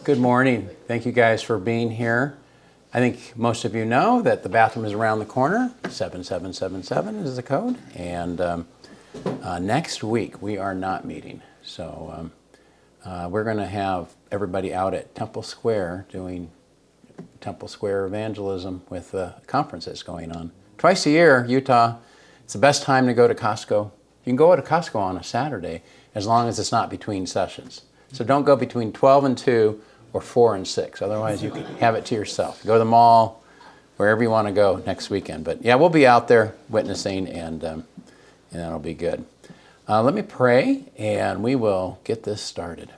Good morning. Thank you guys for being here. I think most of you know that the bathroom is around the corner. 7777 is the code. And next week we are not meeting. So we're going to have everybody out at Temple Square doing Temple Square evangelism with the conference that's going on. Twice a year, Utah. It's the best time to go to Costco. You can go to Costco on a Saturday as long as it's not between sessions. So don't go between 12 and 2 or 4 and 6. Otherwise, you can have it to yourself. Go to the mall, wherever you want to go next weekend. But yeah, we'll be out there witnessing, and that'll be good. Let me pray, and we will get this started.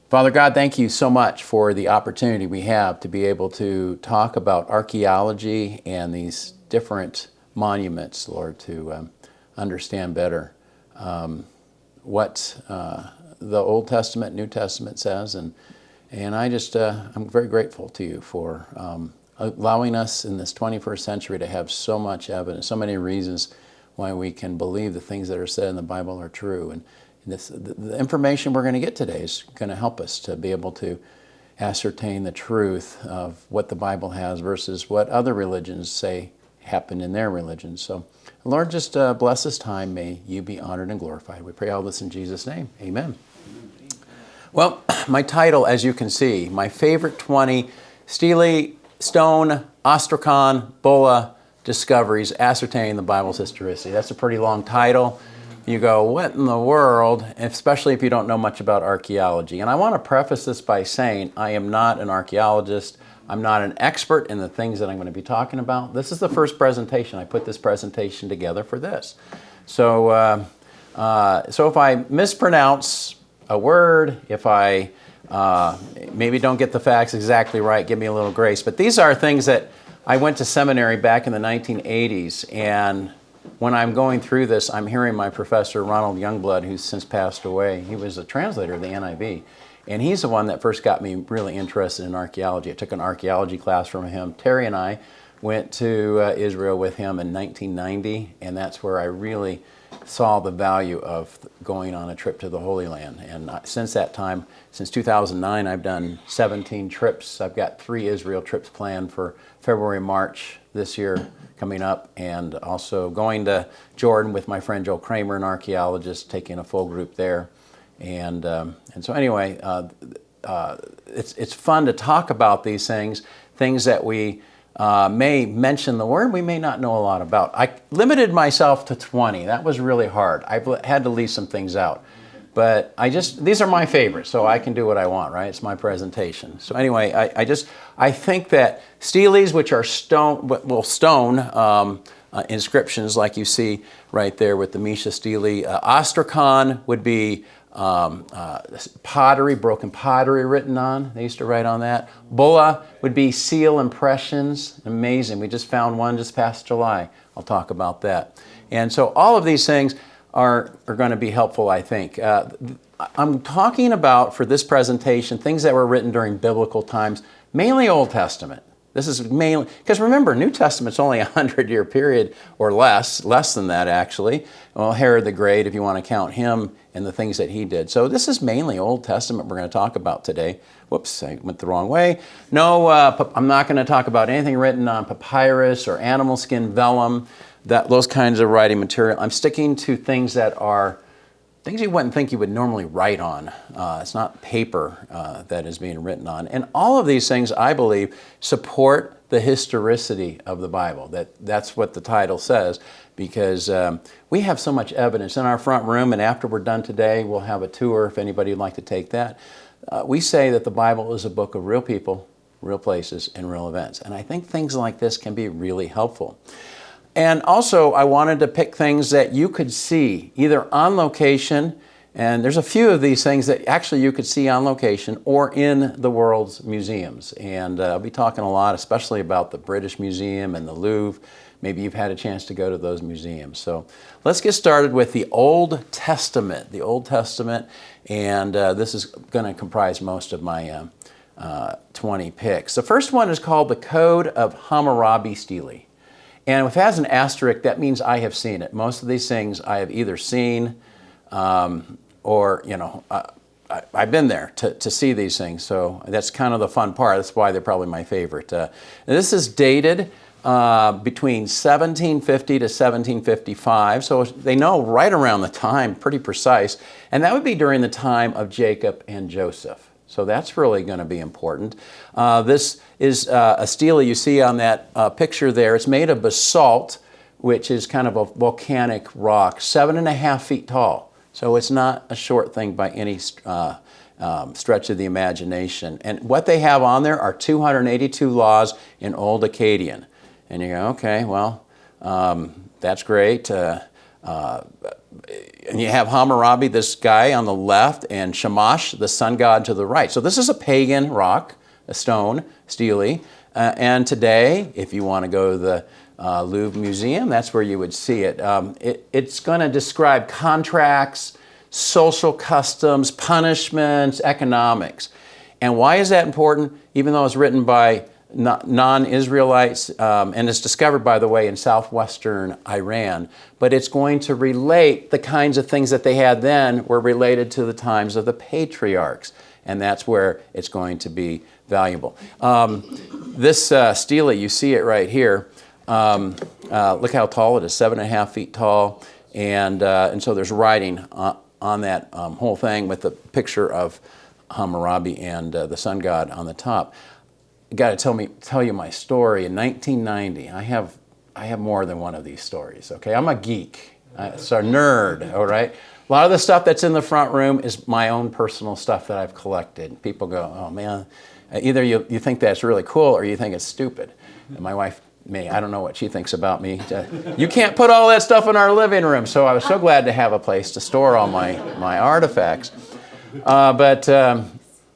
Father God, thank you so much for the opportunity we have to be able to talk about archaeology and these different monuments, Lord, to understand better what the Old Testament, New Testament says, and I just I'm very grateful to you for allowing us in this 21st century to have so much evidence, so many reasons why we can believe the things that are said in the Bible are true. And the information we're going to get today is going to help us to be able to ascertain the truth of what the Bible has versus what other religions say happened in their religion. So, Lord, just bless this time. May you be honored and glorified. We pray all this in Jesus' name. Amen. Well, my title, as you can see, my favorite 20 Stele, Stone, Ostrakhan, Bulla discoveries ascertaining the Bible's historicity. That's a pretty long title. You go, what in the world? Especially if you don't know much about archaeology. And I want to preface this by saying I am not an archaeologist. I'm not an expert in the things that I'm going to be talking about. This is the first presentation. I put this presentation together for this. So, so if I mispronounce a word, if I maybe don't get the facts exactly right, give me a little grace. But these are things that I went to seminary back in the 1980s, and when I'm going through this, I'm hearing my professor, Ronald Youngblood, who's since passed away. He was a translator of the NIV, and he's the one that first got me really interested in archaeology. I took an archaeology class from him. Terry and I went to Israel with him in 1990, and that's where I really saw the value of going on a trip to the Holy Land. And since that time, since 2009, I've done 17 trips. I've got 3 Israel trips planned for February, March this year coming up, and also going to Jordan with my friend Joel Kramer, an archaeologist, taking a full group there. And so anyway, it's fun to talk about these things that we may mention the word, we may not know a lot about. I limited myself to 20. That was really hard. I had to leave some things out. But these are my favorites, so I can do what I want, right? It's my presentation. So anyway, I think that steles, which are stone inscriptions like you see right there with the Misha stele. Ostrakhan would be pottery, broken pottery written on. They used to write on that. Bulla would be seal impressions. Amazing. We just found one just past July. I'll talk about that. And so all of these things are going to be helpful, I think. I'm talking about, for this presentation, things that were written during biblical times, mainly Old Testament. This is mainly, because remember, New Testament's only a 100-year period or less than that actually. Well, Herod the Great, if you want to count him and the things that he did. So this is mainly Old Testament we're going to talk about today. Whoops, I went the wrong way. No, I'm not going to talk about anything written on papyrus or animal skin vellum, those kinds of writing material. I'm sticking to things that are things you wouldn't think you would normally write on. It's not paper that is being written on. And all of these things, I believe, support the historicity of the Bible. That's what the title says, because we have so much evidence in our front room, and after we're done today, we'll have a tour if anybody would like to take that. We say that the Bible is a book of real people, real places, and real events. And I think things like this can be really helpful. And also, I wanted to pick things that you could see either on location, and there's a few of these things that actually you could see on location or in the world's museums. And I'll be talking a lot, especially about the British Museum and the Louvre. Maybe you've had a chance to go to those museums. So let's get started with the Old Testament. The Old Testament, and this is going to comprise most of my 20 picks. The first one is called the Code of Hammurabi Stele. And if it has an asterisk, that means I have seen it. Most of these things I have either seen or, I've been there to see these things, so that's kind of the fun part. That's why they're probably my favorite. This is dated between 1750 to 1755, so they know right around the time, pretty precise, and that would be during the time of Jacob and Joseph. So that's really going to be important. This is a stele you see on that picture there. It's made of basalt, which is kind of a volcanic rock, 7.5 feet tall. So it's not a short thing by any stretch of the imagination. And what they have on there are 282 laws in Old Akkadian. And you go, okay, well, that's great. And you have Hammurabi, this guy on the left, and Shamash, the sun god, to the right. So this is a pagan rock, a stone, stele. And today, if you want to go to the Louvre Museum, that's where you would see it. It's going to describe contracts, social customs, punishments, economics. And why is that important? Even though it's written by non-Israelites, and it's discovered, by the way, in southwestern Iran, but it's going to relate the kinds of things that they had then were related to the times of the patriarchs. And that's where it's going to be valuable. This stele, you see it right here. Look how tall it is, 7.5 feet tall. And so there's writing on that whole thing with the picture of Hammurabi and the sun god on the top. You got to tell you my story. In 1990, I have more than one of these stories. Okay, I'm a geek, so a nerd. All right, a lot of the stuff that's in the front room is my own personal stuff that I've collected. People go, "Oh man," either you think that's really cool or you think it's stupid. And my wife, I don't know what she thinks about me. You can't put all that stuff in our living room. So I was so glad to have a place to store all my artifacts.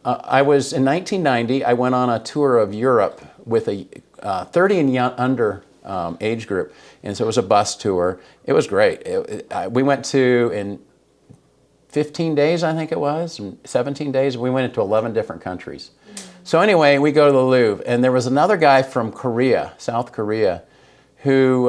I was in 1990. I went on a tour of Europe with a 30 and under age group, and so it was a bus tour. It was great. We went to in 15 days, I think it was, 17 days. We went into 11 different countries. So anyway, we go to the Louvre, and there was another guy from Korea, South Korea, who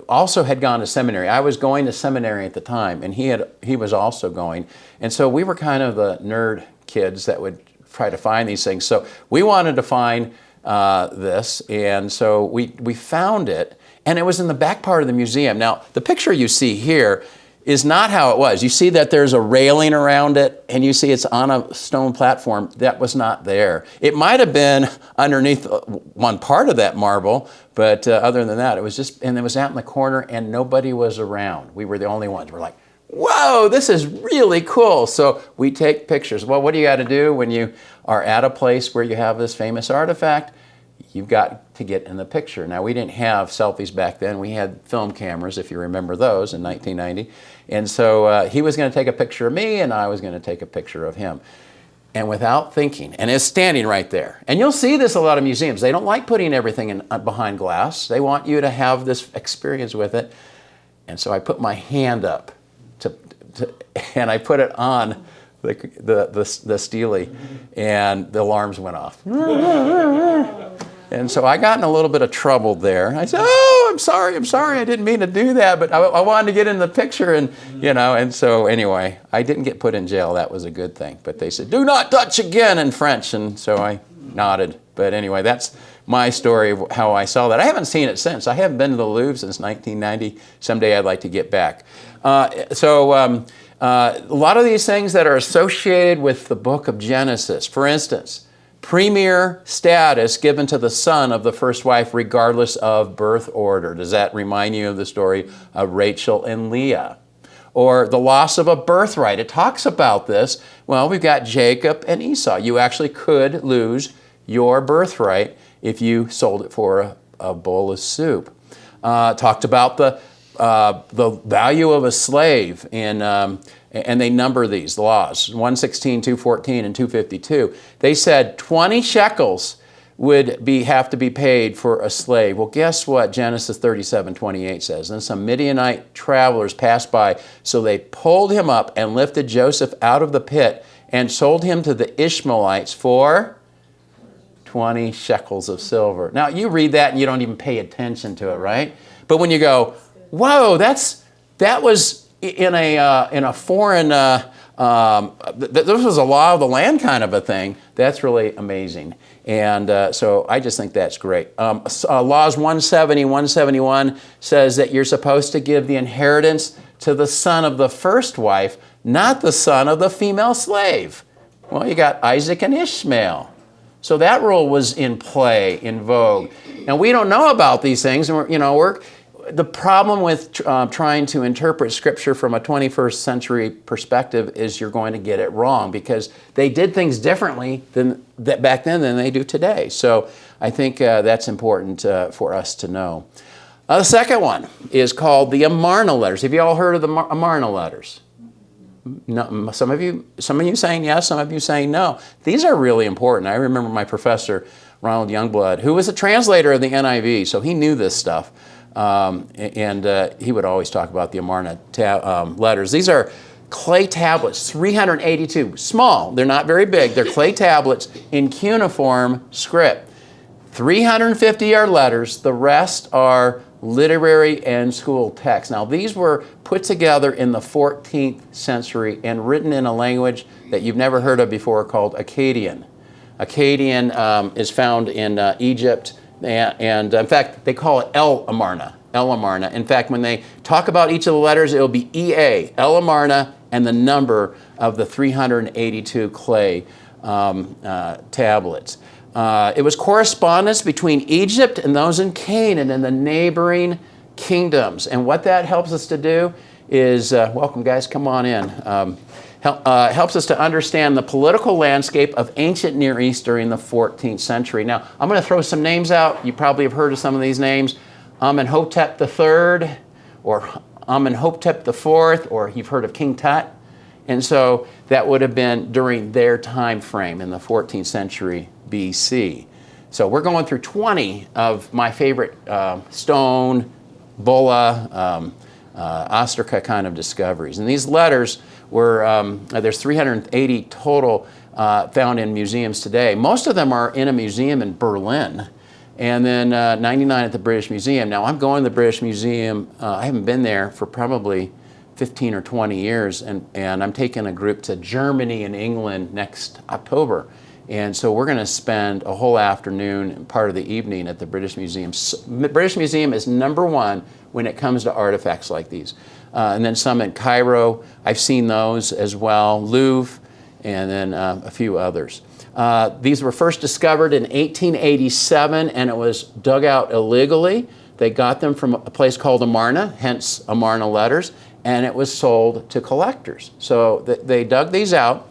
also had gone to seminary. I was going to seminary at the time, and he was also going, and so we were kind of the nerd kids that would try to find these things. So we wanted to find this, and so we found it, and it was in the back part of the museum. Now, the picture you see here is not how it was. You see that there's a railing around it, and you see it's on a stone platform. That was not there. It might have been underneath one part of that marble, but other than that, it was just, and it was out in the corner, and nobody was around. We were the only ones. We're like, whoa, this is really cool. So we take pictures. Well, what do you got to do when you are at a place where you have this famous artifact? You've got to get in the picture. Now, we didn't have selfies back then. We had film cameras, if you remember those, in 1990. And so he was going to take a picture of me, and I was going to take a picture of him. And without thinking, and it's standing right there. And you'll see this a lot of museums. They don't like putting everything behind glass. They want you to have this experience with it. And so I put my hand up, and I put it on the stele, and the alarms went off. And so I got in a little bit of trouble there. I said, "Oh, I'm sorry, I didn't mean to do that, but I wanted to get in the picture," and so anyway, I didn't get put in jail. That was a good thing. But they said, "Do not touch again," in French, and so I nodded. But anyway, that's my story of how I saw that. I haven't seen it since. I haven't been to the Louvre since 1990. Someday I'd like to get back. A lot of these things that are associated with the book of Genesis, for instance, premier status given to the son of the first wife regardless of birth order. Does that remind you of the story of Rachel and Leah? Or the loss of a birthright. It talks about this. Well, we've got Jacob and Esau. You actually could lose your birthright if you sold it for a bowl of soup. Talked about the value of a slave, and they number these laws, 116, 214, and 252. They said 20 shekels would have to be paid for a slave. Well, guess what Genesis 37:28 says? And some Midianite travelers passed by, so they pulled him up and lifted Joseph out of the pit and sold him to the Ishmaelites for 20 shekels of silver. Now, you read that and you don't even pay attention to it, right? But when you go, whoa, that was in a foreign This was a law of the land kind of a thing. That's really amazing. And so I just think that's great. Laws 170, 171 says that you're supposed to give the inheritance to the son of the first wife, not the son of the female slave. Well, you got Isaac and Ishmael. So that rule was in play, in vogue. Now, we don't know about these things, and the problem with trying to interpret Scripture from a 21st century perspective is you're going to get it wrong, because they did things differently back then than they do today. So I think that's important for us to know. The second one is called the Amarna letters. Have you all heard of the Amarna letters? No, some of you saying yes, some of you saying no. These are really important. I remember my professor, Ronald Youngblood, who was a translator of the NIV, so he knew this stuff. And he would always talk about the Amarna letters. These are clay tablets, 382, small. They're not very big. They're clay tablets in cuneiform script. 350 are letters. The rest are literary and school texts. Now, these were put together in the 14th century and written in a language that you've never heard of before called Akkadian. Akkadian is found in Egypt. And in fact, they call it El Amarna. El Amarna. In fact, when they talk about each of the letters, it will be EA, El Amarna, and the number of the 382 clay tablets. It was correspondence between Egypt and those in Canaan and the neighboring kingdoms. And what that helps us to do is, welcome guys, come on in. Helps us to understand the political landscape of ancient Near East during the 14th century. Now, I'm going to throw some names out. You probably have heard of some of these names. Amenhotep III, or Amenhotep IV, or you've heard of King Tut. And so that would have been during their time frame in the 14th century BC. So we're going through 20 of my favorite stone, bulla, ostraca kind of discoveries. And these letters were, there's 380 total found in museums today. Most of them are in a museum in Berlin, and then 99 at the British Museum. Now, I'm going to the British Museum. I haven't been there for probably 15 or 20 years, and I'm taking a group to Germany and England next October. And so we're going to spend a whole afternoon and part of the evening at the British Museum. The British Museum is #1 when it comes to artifacts like these. And then some in Cairo. I've seen those as well. Louvre, and then a few others. These were first discovered in 1887, and it was dug out illegally. They got them from a place called Amarna, hence Amarna letters, and it was sold to collectors. So they dug these out.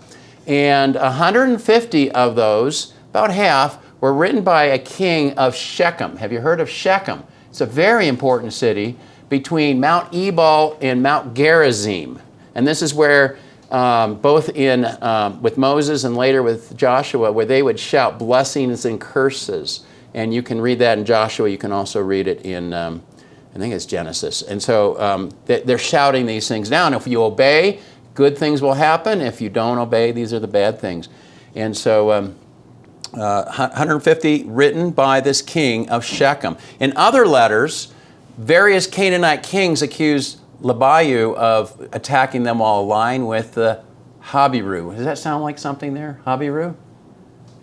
And 150 of those, about half, were written by a king of Shechem. Have you heard of Shechem? It's a very important city between Mount Ebal and Mount Gerizim. And this is where both with Moses and later with Joshua, where they would shout blessings and curses. And you can read that in Joshua. You can also read it in, I think it's Genesis. And so they're shouting these things down. If you obey, good things will happen. If you don't obey, these are the bad things. And so 150 written by this king of Shechem. In other letters, various Canaanite kings accused Labayu of attacking them while aligned with the Habiru. Does that sound like something there? Habiru?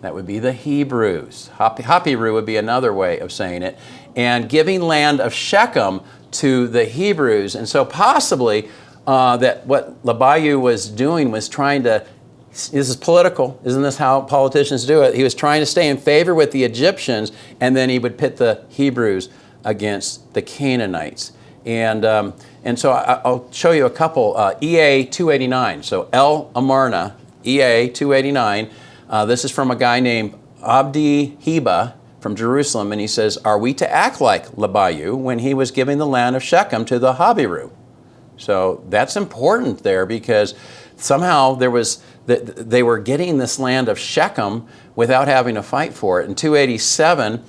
That would be the Hebrews. Hapiru would be another way of saying it. And giving land of Shechem to the Hebrews. And so possibly that what Labayu was doing was trying to, this is political, isn't this how politicians do it? He was trying to stay in favor with the Egyptians, and then he would pit the Hebrews against the Canaanites. And so I'll show you a couple. EA 289, so El Amarna, EA 289. This is from a guy named Abdi Heba from Jerusalem, and he says, are we to act like Labayu when he was giving the land of Shechem to the Habiru? So that's important there, because somehow they were getting this land of Shechem without having to fight for it. In 287,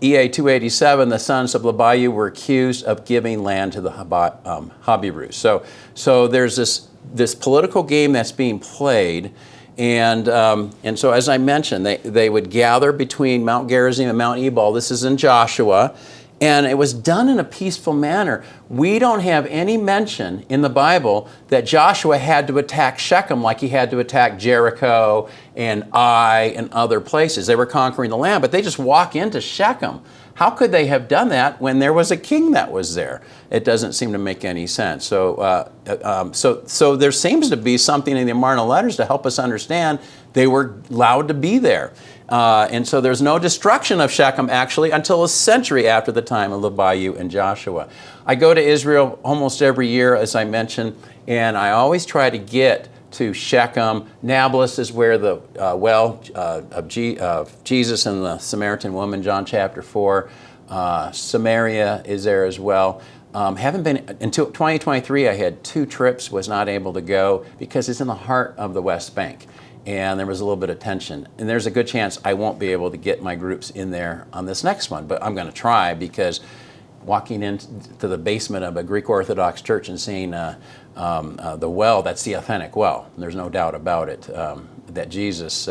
EA 287, the sons of Labayu were accused of giving land to the Habiru. So there's this political game that's being played. And so, as I mentioned, they would gather between Mount Gerizim and Mount Ebal. This is in Joshua. And it was done in a peaceful manner. We don't have any mention in the Bible that Joshua had to attack Shechem like he had to attack Jericho and Ai and other places. They were conquering the land, but they just walk into Shechem. How could they have done that when there was a king that was there? It doesn't seem to make any sense. So there seems to be something in the Amarna letters to help us understand they were allowed to be there. And so there's no destruction of Shechem actually until a century after the time of Lebayu and Joshua. I go to Israel almost every year, as I mentioned, and I always try to get to Shechem. Nablus is where the well of Jesus and the Samaritan woman, John chapter 4. Samaria is there as well. Haven't been until 2023. I had 2 trips, was not able to go because it's in the heart of the West Bank. And there was a little bit of tension. And there's a good chance I won't be able to get my groups in there on this next one, but I'm going to try, because walking into the basement of a Greek Orthodox church and seeing the well, that's the authentic well. There's no doubt about it. That Jesus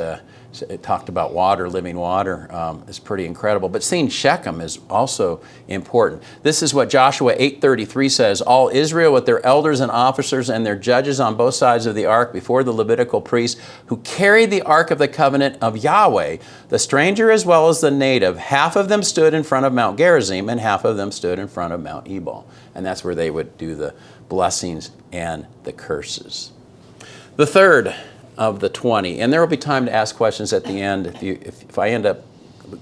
talked about water, living water, is pretty incredible. But seeing Shechem is also important. This is what Joshua 8:33 says, all Israel with their elders and officers and their judges on both sides of the ark before the Levitical priests who carried the ark of the covenant of Yahweh, the stranger as well as the native, half of them stood in front of Mount Gerizim and half of them stood in front of Mount Ebal. And that's where they would do the blessings and the curses. The third of the 20, and there will be time to ask questions at the end. If I end up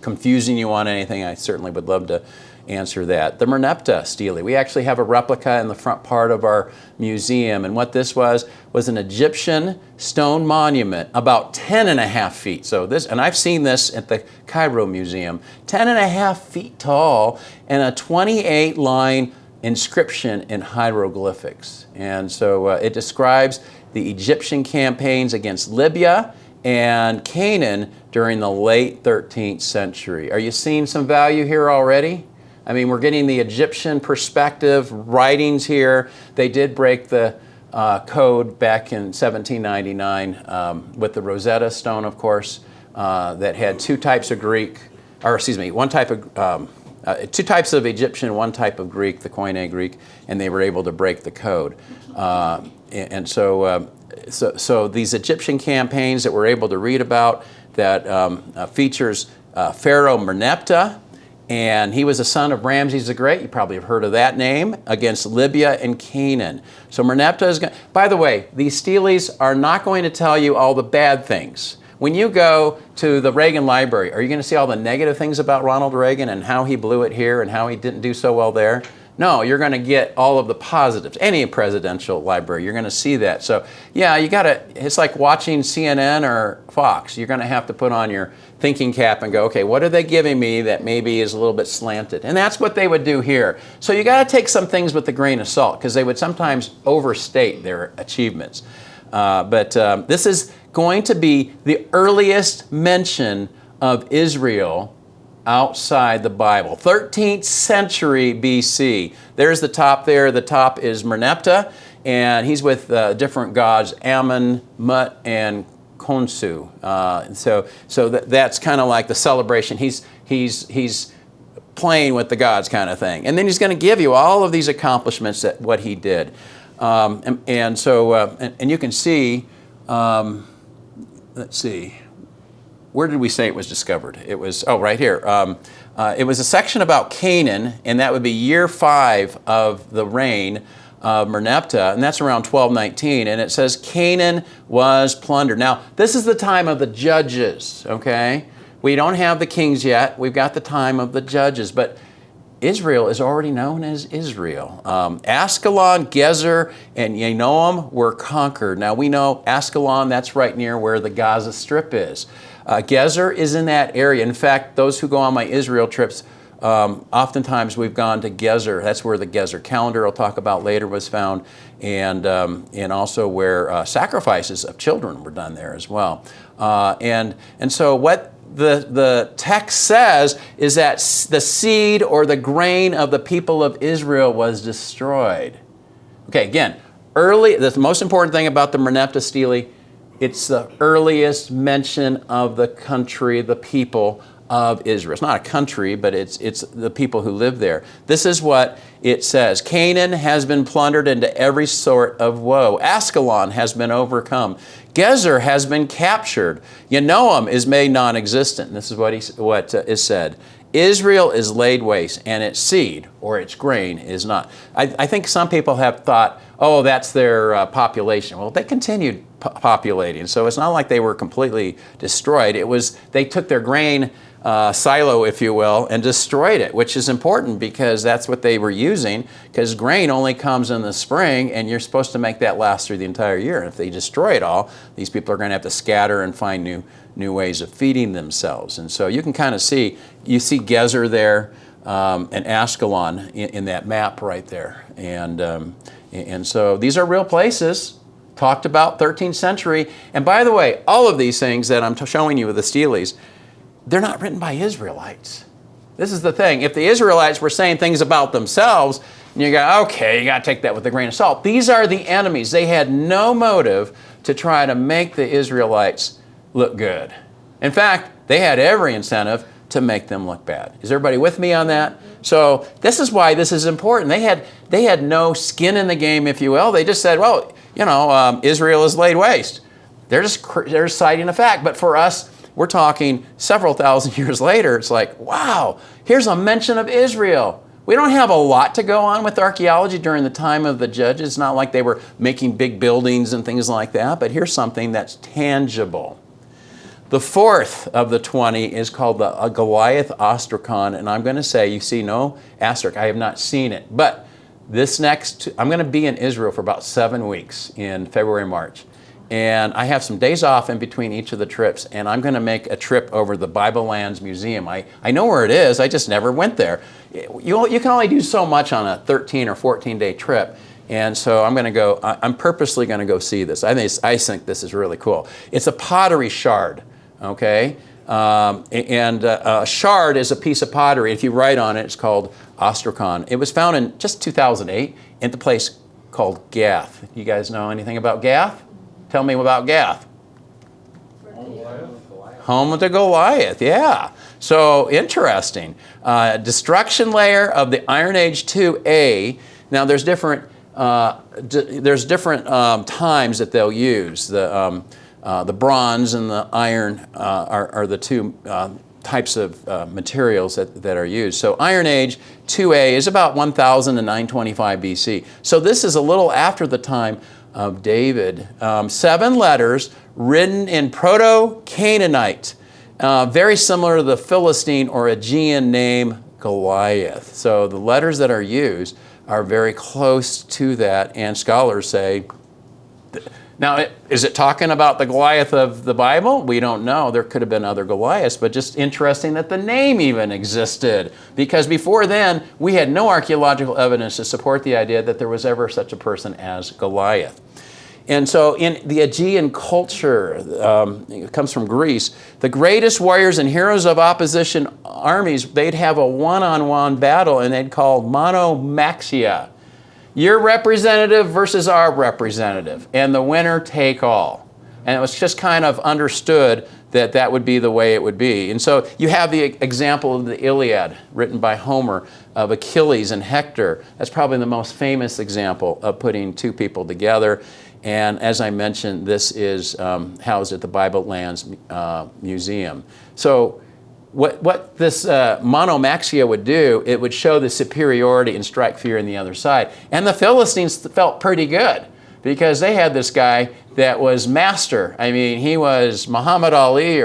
confusing you on anything, I certainly would love to answer that. The Merneptah stele. We actually have a replica in the front part of our museum, and what this was an Egyptian stone monument about 10.5 feet. So this, and I've seen this at the Cairo Museum, 10.5 feet tall, and a 28-line inscription in hieroglyphics. And so it describes the Egyptian campaigns against Libya and Canaan during the late 13th century. Are you seeing some value here already? I mean, we're getting the Egyptian perspective writings here. They did break the code back in 1799 with the Rosetta Stone, of course, that had 2 types of Greek, or excuse me, one type of 2 types of Egyptian, 1 type of Greek, the Koine Greek, and they were able to break the code. And so these Egyptian campaigns that we're able to read about that features Pharaoh Merneptah, and he was a son of Ramses the Great. You probably have heard of that name, against Libya and Canaan. So Merneptah is going. By the way, these steles are not going to tell you all the bad things. When you go to the Reagan Library, are you going to see all the negative things about Ronald Reagan and how he blew it here and how he didn't do so well there? No, you're going to get all of the positives. Any presidential library, you're going to see that. So yeah, you got to, it's like watching CNN or Fox. You're going to have to put on your thinking cap and go, okay, what are they giving me that maybe is a little bit slanted? And that's what they would do here. So you got to take some things with a grain of salt, because they would sometimes overstate their achievements. But this is going to be the earliest mention of Israel outside the Bible. 13th century BC. There's the top there. The top is Merneptah, and he's with different gods, Ammon, Mut, and Khonsu. So that's kind of like the celebration. He's playing with the gods kind of thing. And then he's going to give you all of these accomplishments that what he did. And you can see, let's see, where did we say it was discovered? It was, oh, right here. It was a section about Canaan, and that would be year 5 of the reign of Merneptah, and that's around 1219, and it says Canaan was plundered. Now, this is the time of the judges, okay? We don't have the kings yet. We've got the time of the judges, but Israel is already known as Israel. Ascalon, Gezer, and Yanoam were conquered. Now, we know Ascalon, that's right near where the Gaza Strip is. Gezer is in that area. In fact, those who go on my Israel trips, oftentimes we've gone to Gezer. That's where the Gezer calendar I'll talk about later was found, and also where sacrifices of children were done there as well. And so what the text says is that the seed or the grain of the people of Israel was destroyed. Okay, again, the most important thing about the Merneptah stele, it's the earliest mention of the country, the people of Israel. It's not a country, but it's the people who live there. This is what it says. Canaan has been plundered into every sort of woe. Ascalon has been overcome. Gezer has been captured. Yanoam is made non-existent. This is what is said. Israel is laid waste, and its seed, or its grain, is not. I think some people have thought, oh, that's their population. Well, they continued populating, so it's not like they were completely destroyed. It was, they took their grain silo, if you will, and destroyed it, which is important because that's what they were using, because grain only comes in the spring, and you're supposed to make that last through the entire year. And if they destroy it all, these people are going to have to scatter and find new ways of feeding themselves. And so you can kind of see, you see Gezer there and Ascalon in that map right there. And so these are real places, talked about 13th century. And by the way, all of these things that I'm showing you with the Steles, they're not written by Israelites. This is the thing. If the Israelites were saying things about themselves, and you go, okay, you got to take that with a grain of salt. These are the enemies. They had no motive to try to make the Israelites look good. In fact, they had every incentive to make them look bad. Is everybody with me on that? So this is why this is important. They had no skin in the game, if you will. They just said, well, Israel is laid waste. They're citing a fact. But for us, we're talking several thousand years later. It's like, wow, here's a mention of Israel. We don't have a lot to go on with archaeology during the time of the judges. It's not like they were making big buildings and things like that. But here's something that's tangible. The fourth of the 20 is called the Goliath Ostracon, and I'm going to say, you see no asterisk. I have not seen it. But I'm going to be in Israel for about 7 weeks in February, March. And I have some days off in between each of the trips, and I'm going to make a trip over the Bible Lands Museum. I know where it is. I just never went there. You can only do so much on a 13 or 14-day trip. And so I'm purposely going to go see this. I think this is really cool. It's a pottery shard. Okay, a shard is a piece of pottery. If you write on it, it's called Ostracon. It was found in just 2008 in the place called Gath. You guys know anything about Gath? Tell me about Gath. Home of the Goliath, yeah. So interesting. Destruction layer of the Iron Age 2A. Now there's different times that they'll use. The bronze and the iron are the two types of materials that are used. So Iron Age 2A is about 1000 to 925 BC. So this is a little after the time of David. 7 letters written in Proto-Canaanite, very similar to the Philistine or Aegean name Goliath. So the letters that are used are very close to that, and scholars say, now, is it talking about the Goliath of the Bible? We don't know. There could have been other Goliaths, but just interesting that the name even existed. Because before then, we had no archaeological evidence to support the idea that there was ever such a person as Goliath. And so in the Aegean culture, it comes from Greece, the greatest warriors and heroes of opposition armies, they'd have a one-on-one battle, and they'd call monomaxia. Your representative versus our representative, and the winner take all. And it was just kind of understood that that would be the way it would be. And so you have the example of the Iliad, written by Homer, of Achilles and Hector. That's probably the most famous example of putting two people together. And as I mentioned, this is housed at the Bible Lands Museum. So what this monomaxia would do, it would show the superiority and strike fear in the other side. And the Philistines felt pretty good because they had this guy that was master. I mean, he was Muhammad Ali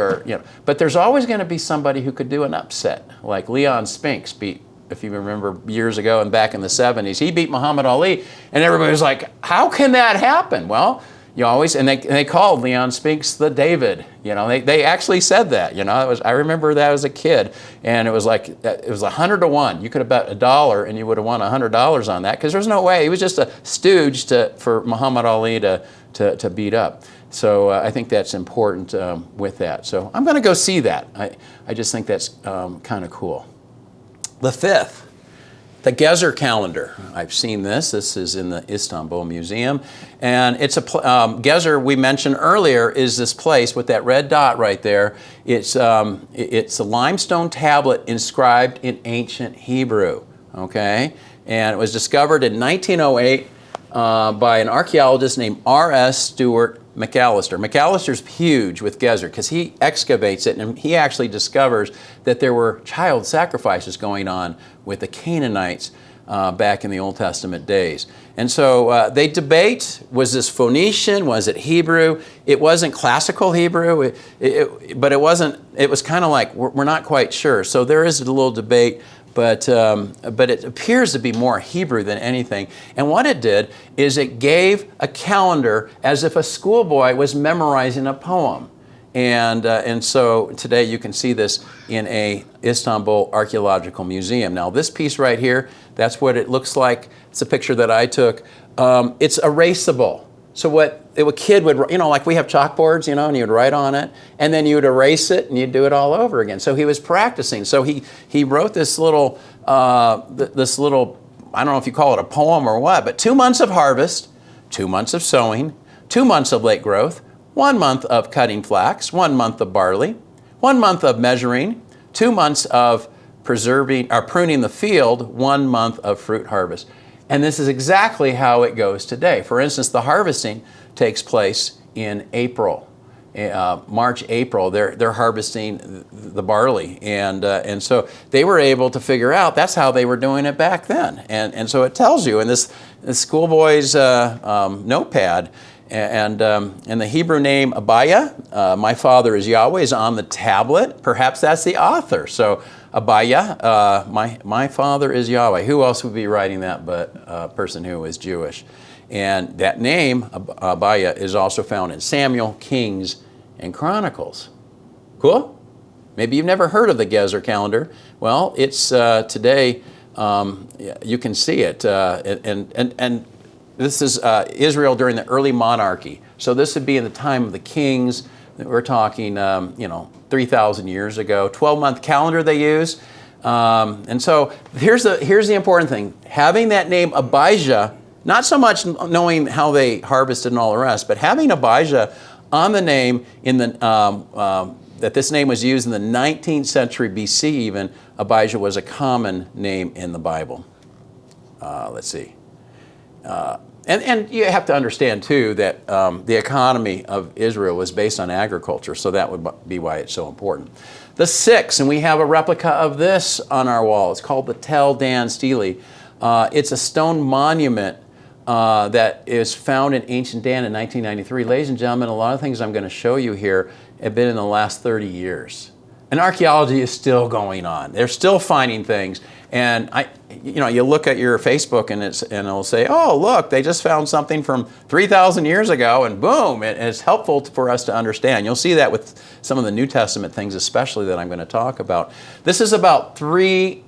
but there's always going to be somebody who could do an upset, like Leon Spinks beat, if you remember years ago and back in the 70s, he beat Muhammad Ali, and everybody was like, how can that happen? Well, you always, and they called Leon Spinks the David. They actually said that. I remember that as a kid, and it was like it was 100 to 1. You could have bet $1, and you would have won $100 on that because there's no way. He was just a stooge for Muhammad Ali to beat up. So I think that's important with that. So I'm going to go see that. I just think that's kind of cool. The fifth. The Gezer calendar. I've seen this. This is in the Istanbul Museum. And it's a Gezer, we mentioned earlier, is this place with that red dot right there. It's a limestone tablet inscribed in ancient Hebrew, okay? And it was discovered in 1908 by an archaeologist named R.S. Stewart McAllister. McAllister's huge with Gezer because he excavates it, and he actually discovers that there were child sacrifices going on with the Canaanites back in the Old Testament days. And so they debate, was this Phoenician, was it Hebrew? It wasn't classical Hebrew, but it wasn't, it was kind of like, we're not quite sure. So there is a little debate. But it appears to be more Hebrew than anything. And what it did is it gave a calendar as if a schoolboy was memorizing a poem. And so today you can see this in a Istanbul Archaeological Museum. Now this piece right here, that's what it looks like. It's a picture that I took. It's erasable. So what a kid would, like we have chalkboards, and you'd write on it, and then you would erase it, and you'd do it all over again. So he was practicing. So he wrote this little, I don't know if you call it a poem or what, but 2 months of harvest, 2 months of sowing, 2 months of late growth, 1 month of cutting flax, 1 month of barley, 1 month of measuring, 2 months of pruning the field, 1 month of fruit harvest. And this is exactly how it goes today. For instance, the harvesting takes place in April, March, April. They're harvesting the barley, and so they were able to figure out that's how they were doing it back then. And so it tells you in this schoolboy's notepad. And the Hebrew name Abaya, my father is Yahweh, is on the tablet. Perhaps that's the author. So Abaya, my father is Yahweh. Who else would be writing that but a person who is Jewish? And that name, Abaya, is also found in Samuel, Kings, and Chronicles. Cool? Maybe you've never heard of the Gezer calendar. Well, it's today, you can see it. And this is Israel during the early monarchy. So this would be in the time of the kings. We're talking, 3,000 years ago. 12-month calendar they use. And so here's the important thing. Having that name Abijah, not so much knowing how they harvested and all the rest, but having Abijah on the name in the that this name was used in the 19th century BC even. Abijah was a common name in the Bible. Let's see. And you have to understand, too, that the economy of Israel was based on agriculture, so that would be why it's so important. The 6, and we have a replica of this on our wall. It's called the Tel Dan Stele. It's a stone monument that is found in ancient Dan in 1993. Ladies and gentlemen, a lot of things I'm going to show you here have been in the last 30 years. And archaeology is still going on. They're still finding things. And you look at your Facebook and it'll say, oh, look, they just found something from 3,000 years ago, and boom, it's helpful for us to understand. You'll see that with some of the New Testament things, especially that I'm going to talk about. This is about a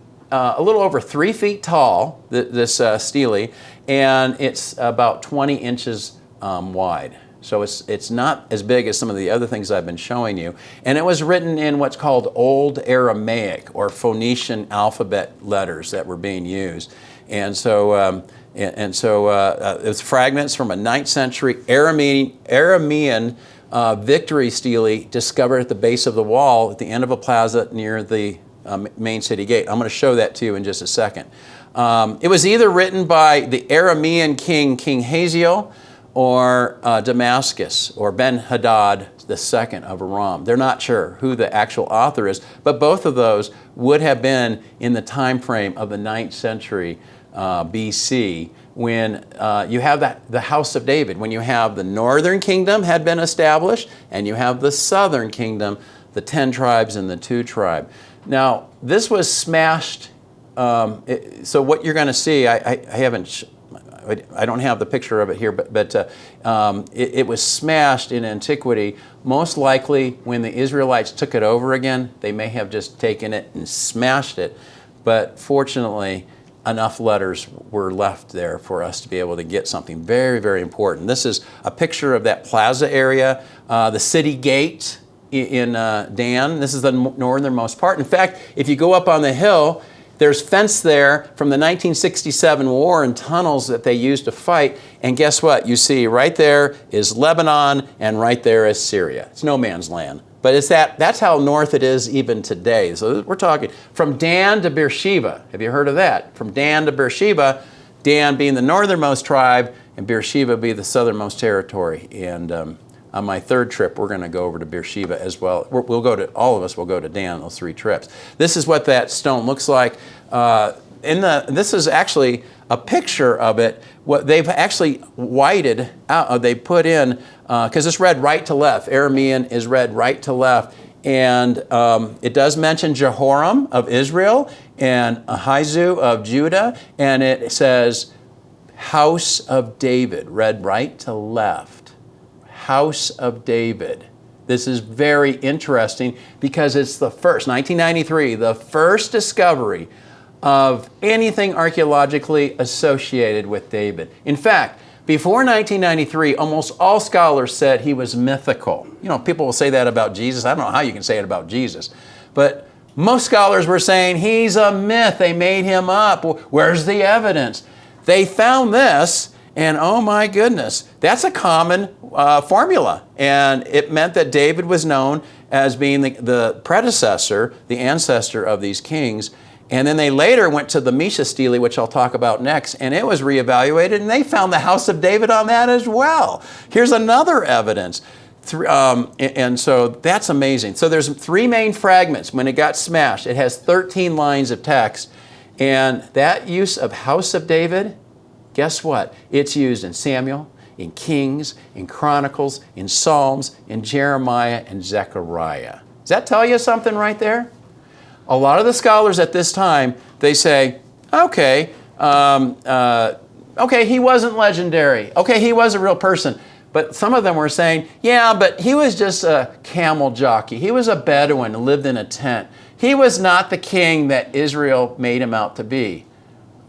little over 3 feet tall, this stele, and it's about 20 inches wide. So it's not as big as some of the other things I've been showing you. And it was written in what's called Old Aramaic or Phoenician alphabet letters that were being used. And so it's fragments from a 9th century Aramean victory stele discovered at the base of the wall at the end of a plaza near the main city gate. I'm going to show that to you in just a second. It was either written by the Aramean King Hazael, or Damascus, or Ben-Hadad II of Aram. They're not sure who the actual author is, but both of those would have been in the time frame of the 9th century BC, when you have the House of David, when you have the northern kingdom had been established, and you have the southern kingdom, the 10 tribes and the 2 tribe. Now, this was smashed. So what you're going to see, I don't have the picture of it here, but it was smashed in antiquity. Most likely, when the Israelites took it over again, they may have just taken it and smashed it. But fortunately, enough letters were left there for us to be able to get something very, very important. This is a picture of that plaza area, the city gate in Dan. This is the northernmost part. In fact, if you go up on the hill, There's fence there from the 1967 war and tunnels that they used to fight. And guess what? You see right there is Lebanon, and right there is Syria. It's no man's land. But it's that's how north it is even today. So we're talking from Dan to Beersheba. Have you heard of that? From Dan to Beersheba, Dan being the northernmost tribe, and Beersheba be the southernmost territory. And on my third trip, we're going to go over to Beersheba as well. All of us will go to Dan on those 3 trips. This is what that stone looks like. This is actually a picture of it. What they've actually whited out, they put in, because it's read right to left. Aramean is read right to left. And it does mention Jehoram of Israel and Ahizu of Judah. And it says, House of David, read right to left. House of David. This is very interesting because it's the first, 1993, the first discovery of anything archaeologically associated with David. In fact, before 1993, almost all scholars said he was mythical. You know, people will say that about Jesus. I don't know how you can say it about Jesus. But most scholars were saying he's a myth. They made him up. Where's the evidence? They found this, and oh my goodness, that's a common formula. And it meant that David was known as being the predecessor, the ancestor of these kings. And then they later went to the Stele, which I'll talk about next, and it was reevaluated, and they found the House of David on that as well. Here's another evidence. And so that's amazing. So there's 3 main fragments. When it got smashed, it has 13 lines of text. And that use of House of David, guess what? It's used in Samuel, in Kings, in Chronicles, in Psalms, in Jeremiah, and Zechariah. Does that tell you something right there? A lot of the scholars at this time, they say, okay, he wasn't legendary. Okay, he was a real person. But some of them were saying, yeah, but he was just a camel jockey. He was a Bedouin who lived in a tent. He was not the king that Israel made him out to be.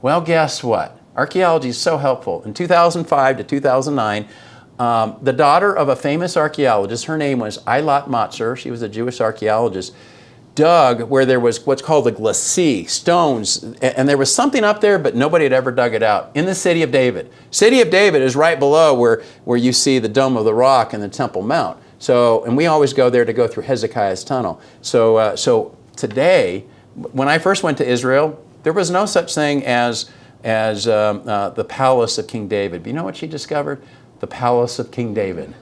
Well, guess what? Archaeology is so helpful. In 2005 to 2009, the daughter of a famous archaeologist, her name was Eilat Matzer, she was a Jewish archaeologist, dug where there was what's called the glacis, stones, and there was something up there, but nobody had ever dug it out, in the city of David. City of David is right below where you see the Dome of the Rock and the Temple Mount. So, and we always go there to go through Hezekiah's tunnel. So today, when I first went to Israel, there was no such thing as the palace of King David. But you know what she discovered? The palace of King David.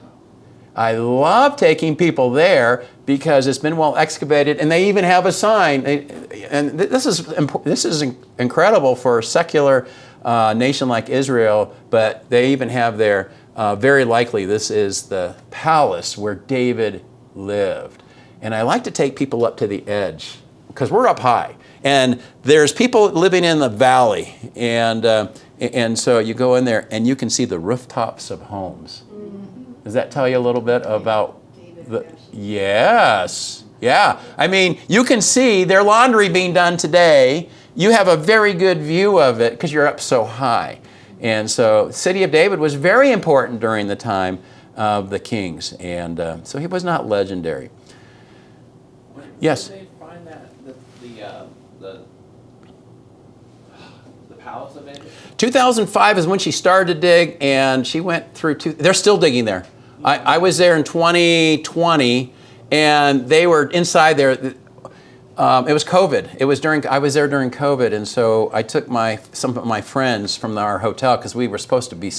I love taking people there because it's been well excavated, and they even have a sign. And this is incredible for a secular nation like Israel, but they even have there, very likely this is the palace where David lived. And I like to take people up to the edge because we're up high. And there's people living in the valley, and so you go in there and you can see the rooftops of homes. Does that tell you a little bit about the? Yes, yeah. I mean, you can see their laundry being done today. You have a very good view of it because you're up so high. And so, city of David was very important during the time of the kings, and so he was not legendary. Yes. Did they find that the palace of David? 2005 is when she started to dig, and she went through they're still digging there. I was there in 2020, and they were inside there. It was COVID. I was there during COVID, and so I took some of my friends from our hotel because we were supposed to be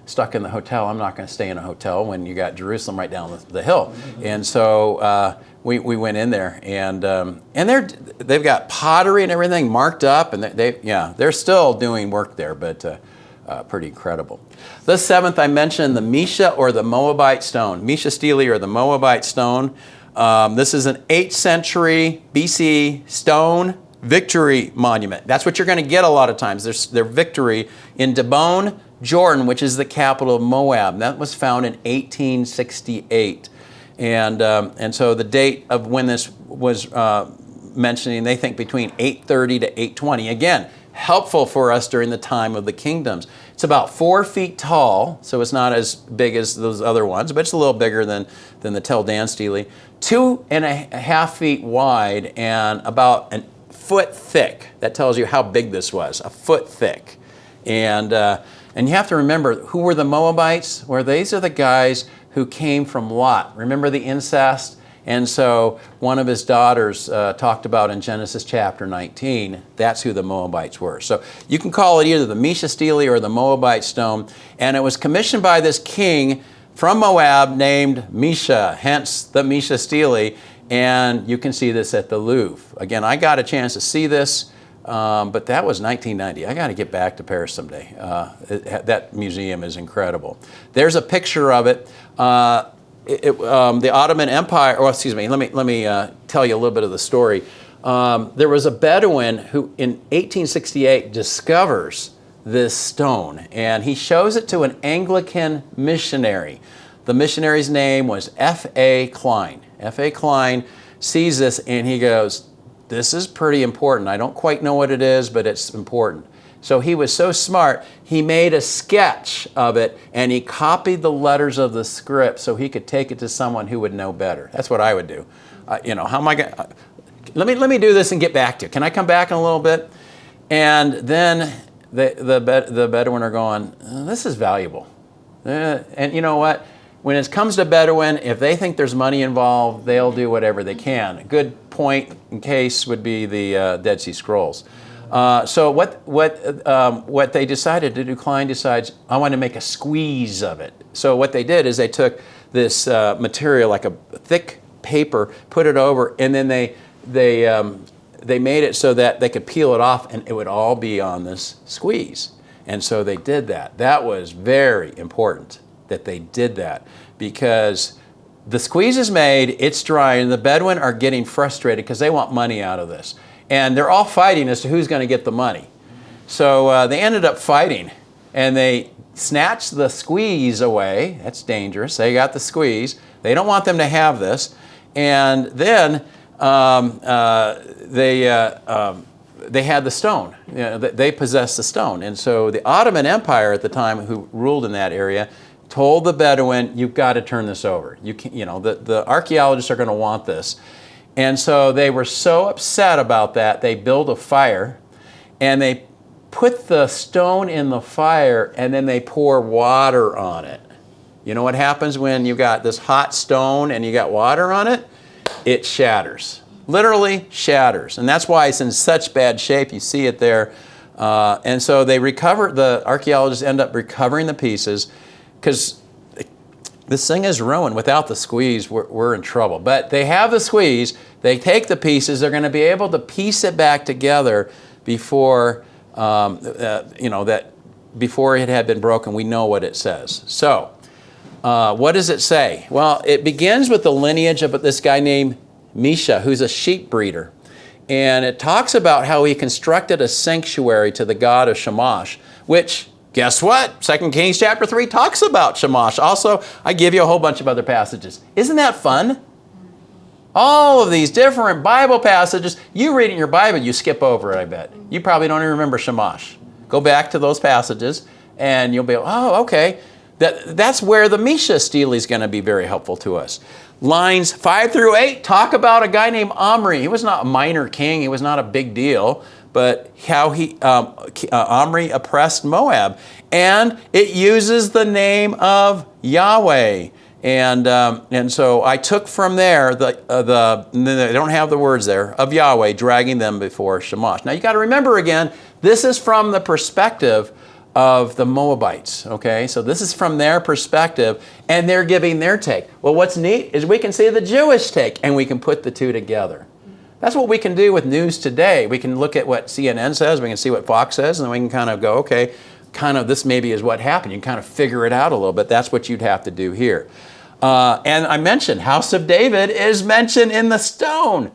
stuck in the hotel. I'm not going to stay in a hotel when you got Jerusalem right down the hill. And so we went in there, and they've got pottery and everything marked up, and they're still doing work there, but pretty incredible. The 7th, I mentioned the Mesha or the Moabite stone. Mesha Stele or the Moabite stone. This is an 8th century BC stone victory monument. That's what you're going to get a lot of times. Their victory in Dibon, Jordan, which is the capital of Moab. That was found in 1868. And so the date of when this was mentioning, they think between 830 to 820. Again, helpful for us during the time of the kingdoms. It's about 4 feet tall, so it's not as big as those other ones, but it's a little bigger than the Tel Dan Stele. 2.5 feet wide and about foot thick. That tells you how big this was, a foot thick. And you have to remember, who were the Moabites? Well, these are the guys who came from Lot. Remember the incest? And so one of his daughters talked about in Genesis chapter 19, that's who the Moabites were. So you can call it either the Mesha Stele or the Moabite stone. And it was commissioned by this king from Moab named Mesha, hence the Mesha Stele. And you can see this at the Louvre. Again, I got a chance to see this, but that was 1990. I got to get back to Paris someday. That museum is incredible. There's a picture of it. The Ottoman Empire, or excuse me, let me tell you a little bit of the story. There was a Bedouin who in 1868 discovers this stone, and he shows it to an Anglican missionary. The missionary's name was F.A. Klein. F.A. Klein sees this and he goes, this is pretty important. I don't quite know what it is, but it's important. So he was so smart, he made a sketch of it and he copied the letters of the script so he could take it to someone who would know better. That's what I would do. How am I going to... Let me do this and get back to you. Can I come back in a little bit? And then the Bedouin are going, this is valuable. And you know what? When it comes to Bedouin, if they think there's money involved, they'll do whatever they can. A good point in case would be the Dead Sea Scrolls. So what they decided to do, Klein decides, I want to make a squeeze of it. So what they did is they took this material, like a thick paper, put it over, and then they made it so that they could peel it off and it would all be on this squeeze. And so they did that. That was very important that they did that, because the squeeze is made, it's dry, and the Bedouin are getting frustrated because they want money out of this. And they're all fighting as to who's going to get the money. So they ended up fighting, and they snatched the squeeze away. That's dangerous. They got the squeeze. They don't want them to have this. And then they had the stone. They possessed the stone. And so the Ottoman Empire at the time, who ruled in that area, told the Bedouin, you've got to turn this over. The archaeologists are going to want this. And so they were so upset about that, they built a fire, and they put the stone in the fire, and then they pour water on it. You know what happens when you got this hot stone and you got water on it? It shatters. Literally shatters. And that's why it's in such bad shape. You see it there. And so the archaeologists end up recovering the pieces, because this thing is ruined. Without the squeeze, we're in trouble. But they have the squeeze. They take the pieces. They're going to be able to piece it back together before, before it had been broken. We know what it says. So, what does it say? Well, it begins with the lineage of this guy named Mesha, who's a sheep breeder. And it talks about how he constructed a sanctuary to the god of Shamash, which... guess what? 2 Kings chapter 3 talks about Shamash. Also, I give you a whole bunch of other passages. Isn't that fun? All of these different Bible passages. You read in your Bible, you skip over it, I bet. You probably don't even remember Shamash. Go back to those passages and you'll be, oh, okay. That's where the Mesha Stele is going to be very helpful to us. Lines 5 through 8 talk about a guy named Omri. He was not a minor king. He was not a big deal. But how Omri oppressed Moab. And it uses the name of Yahweh. And so I took from there, they don't have the words there, of Yahweh, dragging them before Shamash. Now you got to remember again, this is from the perspective of the Moabites, okay? So this is from their perspective, and they're giving their take. Well, what's neat is we can see the Jewish take, and we can put the two together. That's what we can do with news today. We can look at what CNN says, we can see what Fox says, and then we can kind of go, okay, kind of this maybe is what happened. You can kind of figure it out a little bit. That's what you'd have to do here. And I mentioned House of David is mentioned in the stone.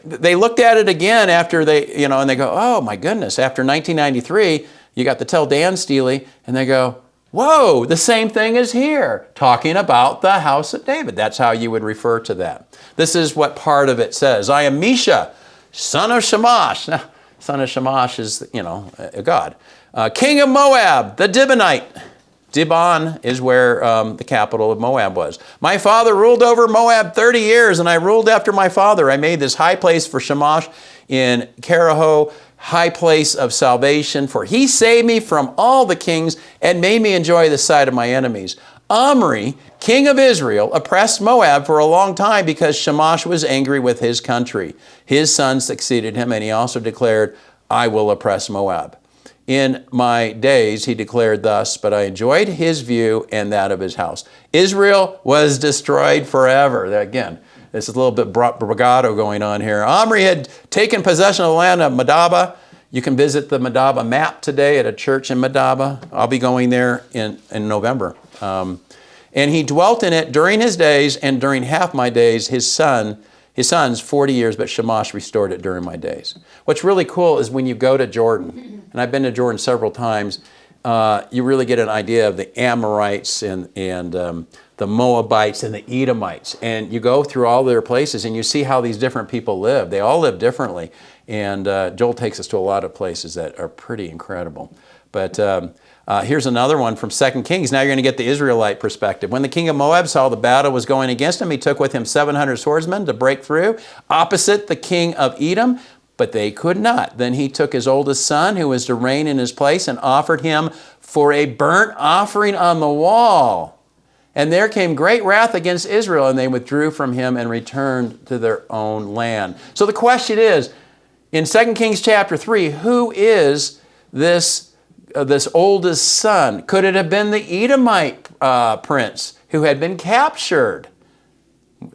They looked at it again after they, and they go, oh my goodness, after 1993, you got the Tel Dan Stele, and they go, whoa, the same thing is here, talking about the House of David. That's how you would refer to that. This is what part of it says. I am Mesha, son of Shamash. Now, son of Shamash is, a god. King of Moab, the Dibonite. Dibon is where the capital of Moab was. My father ruled over Moab 30 years, and I ruled after my father. I made this high place for Shamash in Karaho, high place of salvation, for he saved me from all the kings and made me enjoy the sight of my enemies. Omri, king of Israel, oppressed Moab for a long time because Shamash was angry with his country. His son succeeded him, and he also declared, I will oppress Moab. In my days, he declared thus, but I enjoyed his view and that of his house. Israel was destroyed forever. Again, there's a little bit bravado going on here. Omri had taken possession of the land of Medaba. You can visit the Medaba map today at a church in Medaba. I'll be going there in November. And he dwelt in it during his days, and during half my days, his son's 40 years, but Shamash restored it during my days. What's really cool is when you go to Jordan, and I've been to Jordan several times, you really get an idea of the Amorites and the Moabites and the Edomites. And you go through all their places and you see how these different people live. They all live differently. And Joel takes us to a lot of places that are pretty incredible. But here's another one from 2 Kings. Now you're going to get the Israelite perspective. When the king of Moab saw the battle was going against him, he took with him 700 swordsmen to break through opposite the king of Edom, but they could not. Then he took his oldest son, who was to reign in his place, and offered him for a burnt offering on the wall. And there came great wrath against Israel, and they withdrew from him and returned to their own land. So the question is, in 2 Kings chapter 3, who is this oldest son? Could it have been the Edomite prince who had been captured?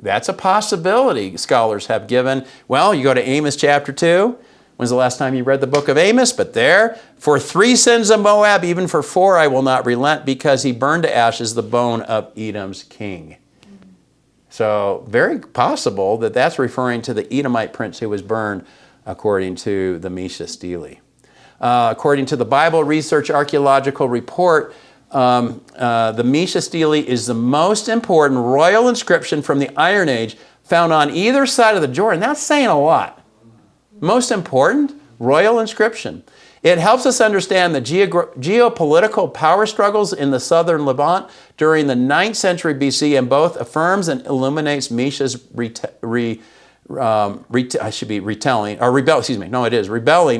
That's a possibility scholars have given. Well, you go to Amos chapter 2. When's the last time you read the book of Amos? But there, for 3 sins of Moab, even for 4 I will not relent, because he burned to ashes the bone of Edom's king. So very possible that that's referring to the Edomite prince who was burned, according to the Misha Stele. According to the Bible Research Archaeological Report, the Misha Stele is the most important royal inscription from the Iron Age found on either side of the Jordan. That's saying a lot. Most important royal inscription. It helps us understand the geopolitical power struggles in the southern Levant during the 9th century BC, and both affirms and illuminates Misha's rebelling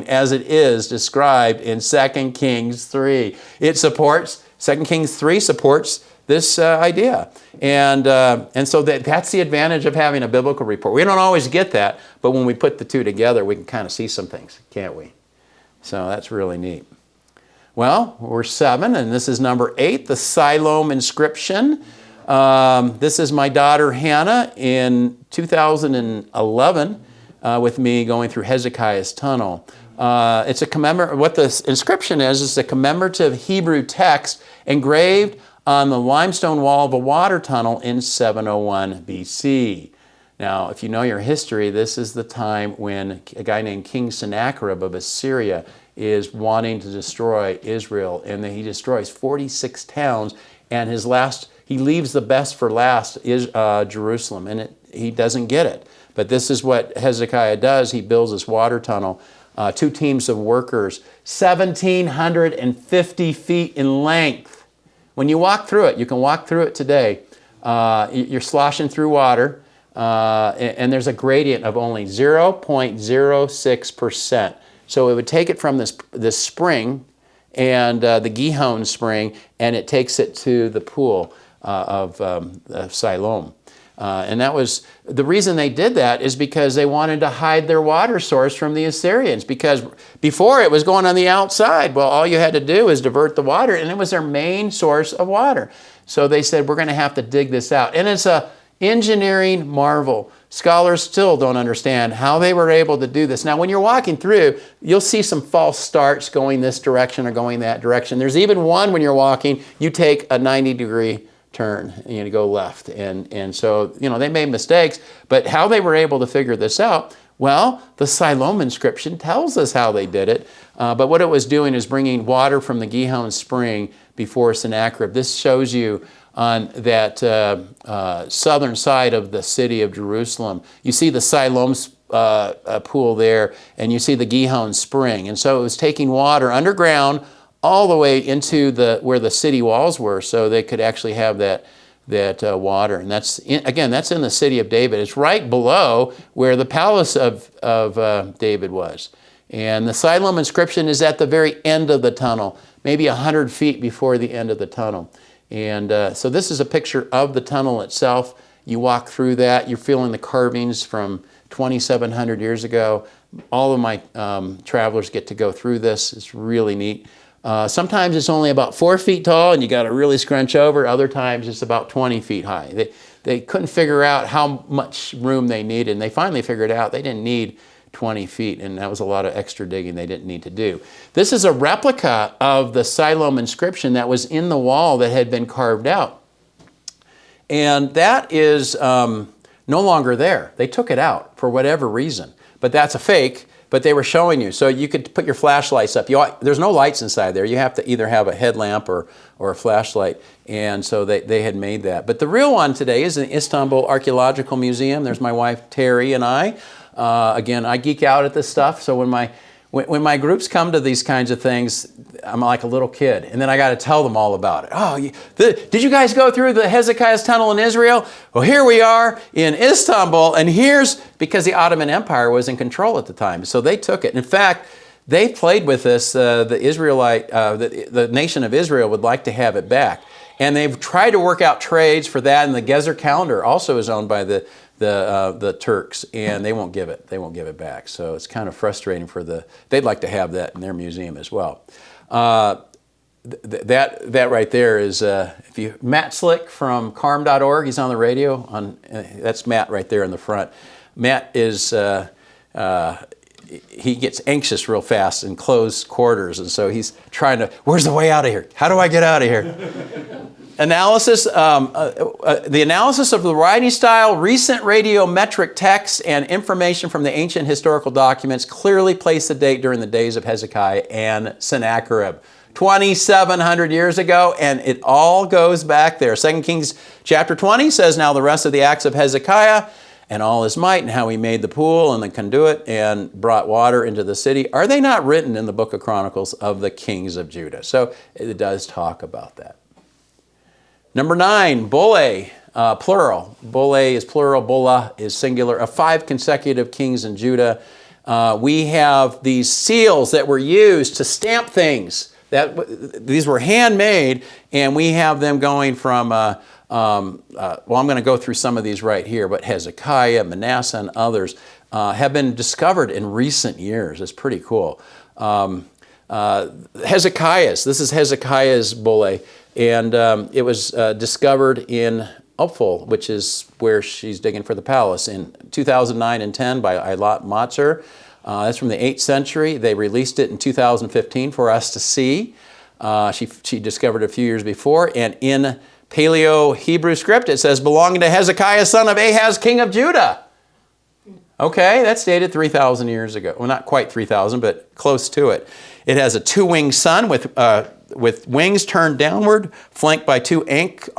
as it is described in 2 Kings 3. It supports, 2 Kings 3 supports this idea. And so that's the advantage of having a biblical report. We don't always get that, but when we put the two together, we can kind of see some things, can't we? So that's really neat. Well, we're 7, and this is number 8, the Siloam inscription. This is my daughter Hannah in 2011 with me going through Hezekiah's tunnel. It's a what the inscription is a commemorative Hebrew text engraved on the limestone wall of a water tunnel in 701 BC. Now, if you know your history, this is the time when a guy named King Sennacherib of Assyria is wanting to destroy Israel, and he destroys 46 towns, and he leaves the best for last, is Jerusalem, and he doesn't get it. But this is what Hezekiah does. He builds this water tunnel, 2 teams of workers, 1,750 feet in length. When you walk through it, you can walk through it today, you're sloshing through water, and there's a gradient of only 0.06%. So it would take it from this spring, and the Gihon spring, and it takes it to the pool of Siloam. And that was, the reason they did that is because they wanted to hide their water source from the Assyrians, because before it was going on the outside. Well, all you had to do is divert the water, and it was their main source of water. So they said, we're going to have to dig this out. And it's an engineering marvel. Scholars still don't understand how they were able to do this. Now, when you're walking through, you'll see some false starts going this direction or going that direction. There's even one when you're walking, you take a 90-degree turn and you go left. And so, they made mistakes, but how they were able to figure this out, well, the Siloam inscription tells us how they did it. But what it was doing is bringing water from the Gihon spring before Sennacherib. This shows you on that southern side of the city of Jerusalem. You see the Siloam pool there, and you see the Gihon spring. And so it was taking water underground all the way into where the city walls were, so they could actually have that water. And that's in the city of David. It's right below where the palace of David was. And the Siloam inscription is at the very end of the tunnel, maybe 100 feet before the end of the tunnel. And so this is a picture of the tunnel itself. You walk through that, you're feeling the carvings from 2,700 years ago. All of my travelers get to go through this. It's really neat. Sometimes it's only about 4 feet tall and you got to really scrunch over. Other times it's about 20 feet high. They couldn't figure out how much room they needed, and they finally figured out they didn't need 20 feet, and that was a lot of extra digging they didn't need to do. This is a replica of the Siloam inscription that was in the wall that had been carved out. And that is no longer there. They took it out for whatever reason. But that's a fake, but they were showing you. So you could put your flashlights up. There's no lights inside there. You have to either have a headlamp or a flashlight. And so they had made that. But the real one today is in the Istanbul Archaeological Museum. There's my wife Terry and I. Again, I geek out at this stuff. So when my groups come to these kinds of things, I'm like a little kid, and then I got to tell them all about it. Oh, did you guys go through the Hezekiah's tunnel in Israel? Well, here we are in Istanbul, and because the Ottoman Empire was in control at the time, so they took it. In fact, they played with this. The nation of Israel would like to have it back, and they've tried to work out trades for that. And the Gezer calendar also is owned by the Turks, and they won't give it. They won't give it back. So it's kind of frustrating they'd like to have that in their museum as well. That right there is Matt Slick from carm.org. He's on the radio. That's Matt right there in the front. Matt is he gets anxious real fast in closed quarters, and so he's trying to. Where's the way out of here? How do I get out of here? Analysis, the analysis of the writing style, recent radiometric texts, and information from the ancient historical documents clearly place the date during the days of Hezekiah and Sennacherib, 2,700 years ago, and it all goes back there. 2 Kings chapter 20 says, now the rest of the acts of Hezekiah and all his might, and how he made the pool and the conduit and brought water into the city, are they not written in the book of Chronicles of the kings of Judah? So it does talk about that. Number 9, bulle, plural. Bulle is plural, bulla is singular, of 5 consecutive kings in Judah. We have these seals that were used to stamp things. These were handmade, and we have them going from, well, I'm going to go through some of these right here, but Hezekiah, Manasseh, and others have been discovered in recent years. It's pretty cool. Hezekiah's, this is Hezekiah's bulle. And it was discovered in Upful, which is where she's digging for the palace, in 2009 and 10 by Eilat Matzer. That's from the 8th century. They released it in 2015 for us to see. She discovered it a few years before. And in Paleo Hebrew script, it says, belonging to Hezekiah, son of Ahaz, king of Judah. Okay, that's dated 3,000 years ago. Well, not quite 3,000, but close to it. It has a 2-winged sun with wings turned downward, flanked by 2 Ankh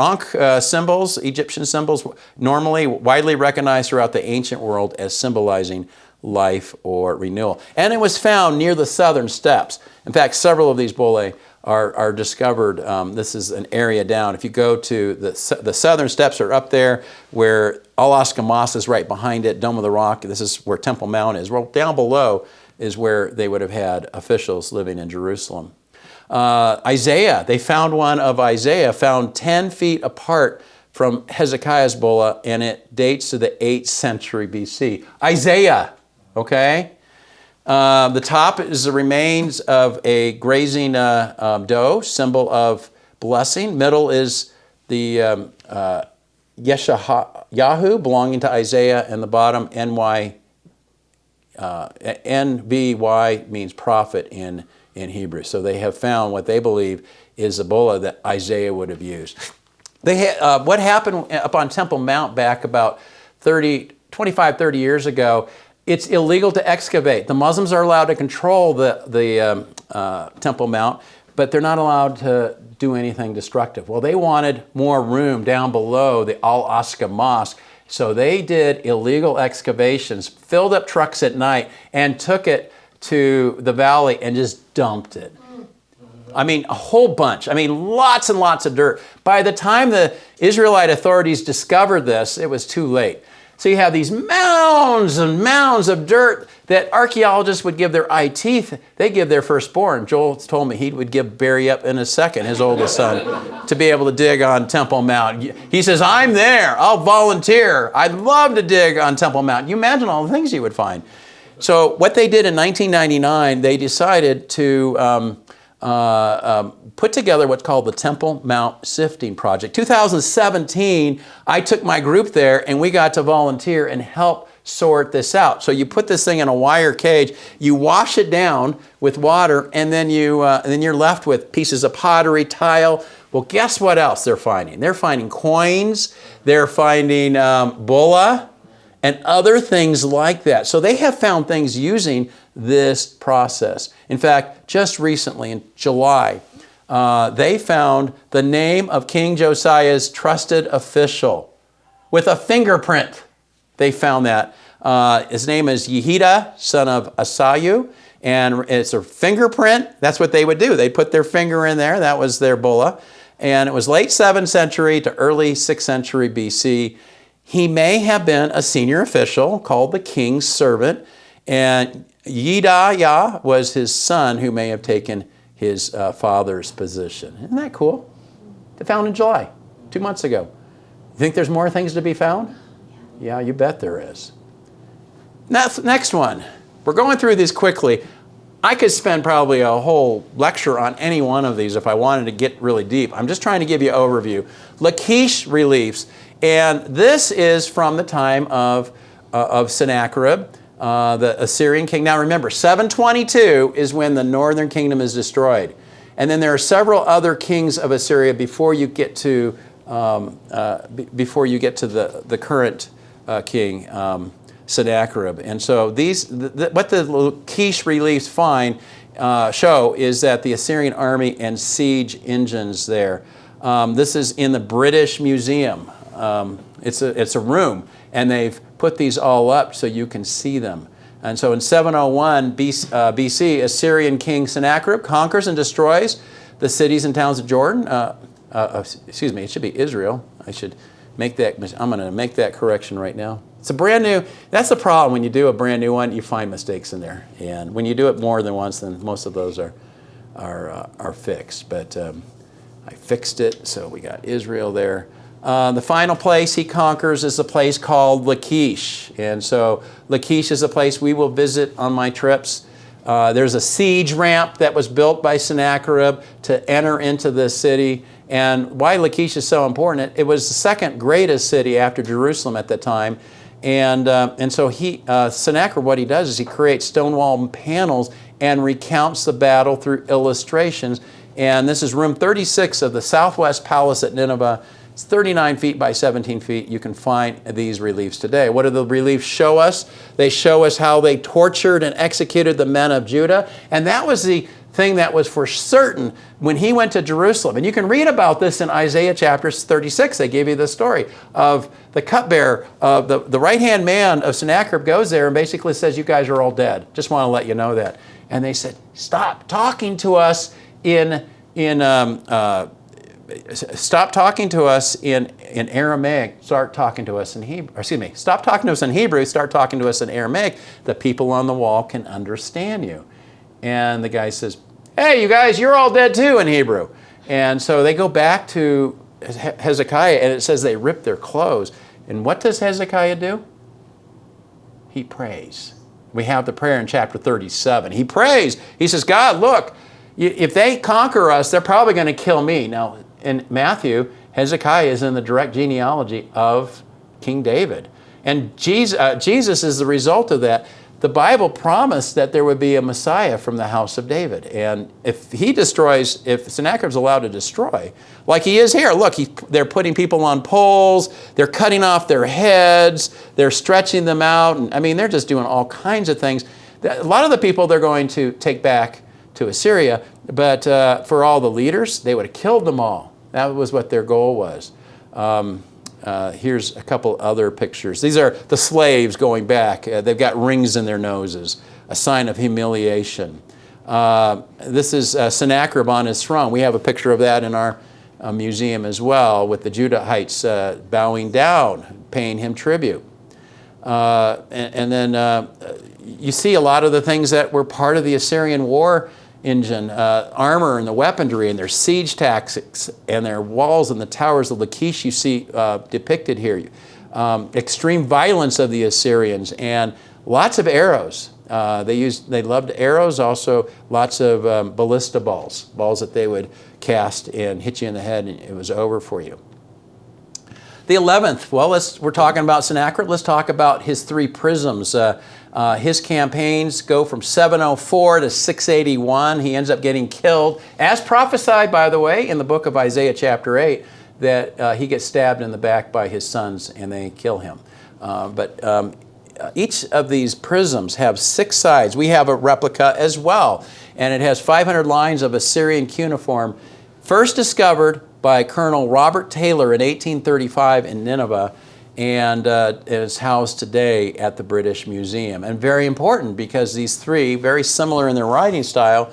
symbols, Egyptian symbols, normally widely recognized throughout the ancient world as symbolizing life or renewal. And it was found near the southern steps. In fact, several of these bullae are discovered. This is an area down. If you go to the southern steps are up there, where Al-Aqsa Mosque is right behind it, Dome of the Rock. This is where Temple Mount is. Well, down below is where they would have had officials living in Jerusalem. Isaiah, they found one of Isaiah, found 10 feet apart from Hezekiah's bulla, and it dates to the 8th century BC. Isaiah, okay? The top is the remains of a grazing doe, symbol of blessing. Middle is the Yeshayahu, belonging to Isaiah, and the bottom, NVY, means prophet in Hebrew. So they have found what they believe is a bulla that Isaiah would have used. What happened up on Temple Mount back about 25, 30 years ago, it's illegal to excavate. The Muslims are allowed to control the Temple Mount, but they're not allowed to do anything destructive. Well, they wanted more room down below the Al-Aqsa Mosque, so they did illegal excavations, filled up trucks at night, and took it to the valley and just dumped it. I mean, a whole bunch. I mean, lots and lots of dirt. By the time the Israelite authorities discovered this, it was too late. So you have these mounds and mounds of dirt that archaeologists would give their eye teeth. They give their firstborn. Joel told me he would give Barry up in a second, his oldest son, to be able to dig on Temple Mount. He says, I'm there. I'll volunteer. I'd love to dig on Temple Mount. You imagine all the things you would find. So what they did in 1999, they decided to put together what's called the Temple Mount Sifting Project. 2017, I took my group there and we got to volunteer and help sort this out. So you put this thing in a wire cage, you wash it down with water, and then you're left with pieces of pottery, tile. Well, guess what else they're finding? They're finding coins, they're finding bulla, and other things like that. So they have found things using this process. In fact, just recently in July, they found the name of King Josiah's trusted official with a fingerprint. They found that. His name is Yehida, son of Asayu, and it's a fingerprint. That's what they would do. They'd put their finger in there. That was their bulla. And it was late 7th century to early 6th century BC. He may have been a senior official called the king's servant, and Yedaiah was his son who may have taken his father's position. Isn't that cool? They found in July, 2 months ago. You think there's more things to be found? Yeah, you bet there is. Next one. We're going through these quickly. I could spend probably a whole lecture on any one of these if I wanted to get really deep. I'm just trying to give you an overview. Lachish reliefs. And this is from the time of Sennacherib, the Assyrian king. Now remember, 722 is when the northern kingdom is destroyed. And then there are several other kings of Assyria before you get to the current king, Sennacherib. And so what the Lachish reliefs show is that the Assyrian army and siege engines there. This is in the British Museum. It's a room, and they've put these all up so you can see them. And so in 701 BC, Assyrian king Sennacherib conquers and destroys the cities and towns of Jordan. Excuse me, it should be Israel. I should make that. I'm going to make that correction right now. It's a brand new. That's the problem when you do a brand new one. You find mistakes in there, and when you do it more than once, then most of those are fixed. But I fixed it, so we got Israel there. The final place he conquers is a place called Lachish. And so Lachish is a place we will visit on my trips. There's a siege ramp that was built by Sennacherib to enter into the city. And why Lachish is so important, it was the second greatest city after Jerusalem at the time. And so Sennacherib, what he does is he creates stone wall panels and recounts the battle through illustrations. And this is room 36 of the Southwest Palace at Nineveh. It's 39 feet by 17 feet. You can find these reliefs today. What do the reliefs show us? They show us how they tortured and executed the men of Judah. And that was the thing that was for certain when he went to Jerusalem. And you can read about this in Isaiah chapter 36. They give you the story of the cupbearer. The right-hand man of Sennacherib goes there and basically says, you guys are all dead. Just want to let you know that. And they said, stop talking to us stop talking to us in Aramaic, start talking to us in Hebrew. Excuse me, stop talking to us in Hebrew, start talking to us in Aramaic. The people on the wall can understand you. And the guy says, hey, you guys, you're all dead too in Hebrew. And so they go back to Hezekiah, and it says they rip their clothes. And what does Hezekiah do? He prays. We have the prayer in chapter 37. He prays. He says, God, look, if they conquer us, they're probably going to kill me. Now, in Matthew, Hezekiah is in the direct genealogy of King David. And Jesus is the result of that. The Bible promised that there would be a Messiah from the house of David. And if Sennacherib's allowed to destroy, like he is here, look, they're putting people on poles, they're cutting off their heads, they're stretching them out. And, I mean, they're just doing all kinds of things. A lot of the people they're going to take back to Assyria, but for all the leaders, they would have killed them all. That was what their goal was. Here's a couple other pictures. These are the slaves going back. They've got rings in their noses, a sign of humiliation. This is Sennacherib on his throne. We have a picture of that in our museum as well, with the Judahites bowing down, paying him tribute. And then you see a lot of the things that were part of the Assyrian war engine, armor and the weaponry and their siege tactics and their walls and the towers of Lachish you see depicted here. Extreme violence of the Assyrians and lots of arrows. They loved arrows, also lots of ballista balls that they would cast and hit you in the head and it was over for you. The 11th, well, we're talking about Sennacherib. Let's talk about his three prisms. His campaigns go from 704 to 681. He ends up getting killed, as prophesied, by the way, in the book of Isaiah chapter 8, that he gets stabbed in the back by his sons and they kill him. Each of these prisms have 6 sides. We have a replica as well, and it has 500 lines of Assyrian cuneiform, first discovered by Colonel Robert Taylor in 1835 in Nineveh, and is housed today at the British Museum. And very important because these three, very similar in their writing style,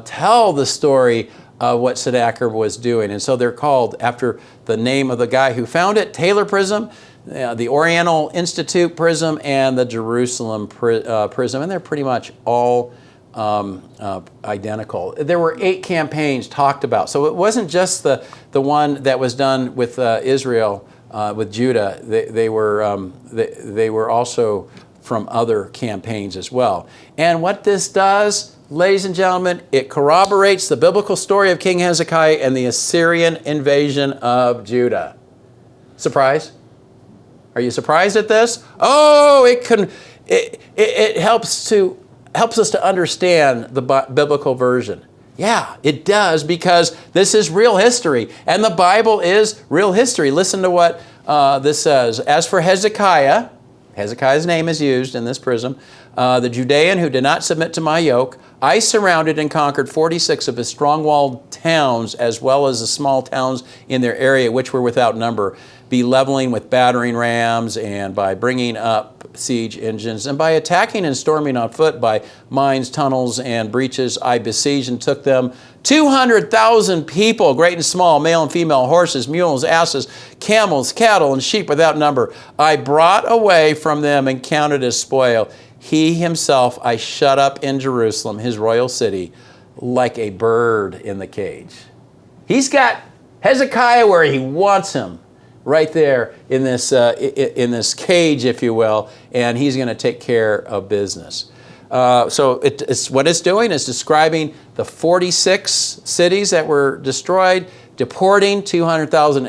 tell the story of what Sennacherib was doing. And so they're called after the name of the guy who found it, Taylor Prism, the Oriental Institute Prism, and the Jerusalem Prism. And they're pretty much all identical. There were 8 campaigns talked about. So it wasn't just the one that was done with Israel, with Judah. They were also from other campaigns as well. And what this does, ladies and gentlemen, it corroborates the biblical story of King Hezekiah and the Assyrian invasion of Judah. Surprise? Are you surprised at this? Oh, it helps us to understand the biblical version. Yeah, it does, because this is real history, and the Bible is real history. Listen to what this says. As for Hezekiah, Hezekiah's name is used in this prism, the Judean who did not submit to my yoke, I surrounded and conquered 46 of his strong-walled towns, as well as the small towns in their area, which were without number, be leveling with battering rams, and by bringing up siege engines, and by attacking and storming on foot, by mines, tunnels, and breaches, I besieged and took them 200,000 people, great and small, male and female, horses, mules, asses, camels, cattle, and sheep without number. I brought away from them and counted as spoil. He himself I shut up in Jerusalem, his royal city, like a bird in the cage. He's got Hezekiah where he wants him, right there in this cage, if you will, and he's going to take care of business. So what it's doing is describing the 46 cities that were destroyed, deporting 200,000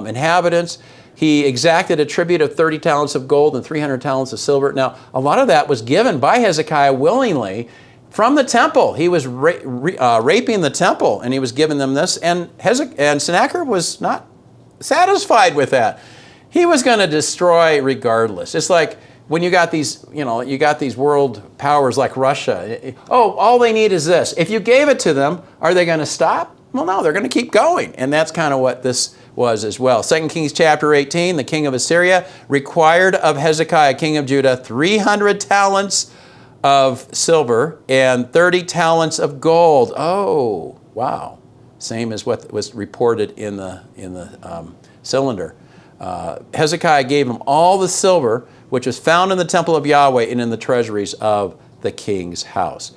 inhabitants. He exacted a tribute of 30 talents of gold and 300 talents of silver. Now, a lot of that was given by Hezekiah willingly from the temple. He was raping the temple, and he was giving them this. And Sennacherib was not satisfied with that. He was going to destroy regardless. It's like when you got these, you got these world powers like Russia. Oh, all they need is this. If you gave it to them, are they going to stop? Well, no, they're going to keep going. And that's kind of what this was as well. 2 Kings chapter 18, the king of Assyria required of Hezekiah, king of Judah, 300 talents of silver and 30 talents of gold. Oh, wow. Same as what was reported in the cylinder. Hezekiah gave him all the silver which was found in the temple of Yahweh and in the treasuries of the king's house.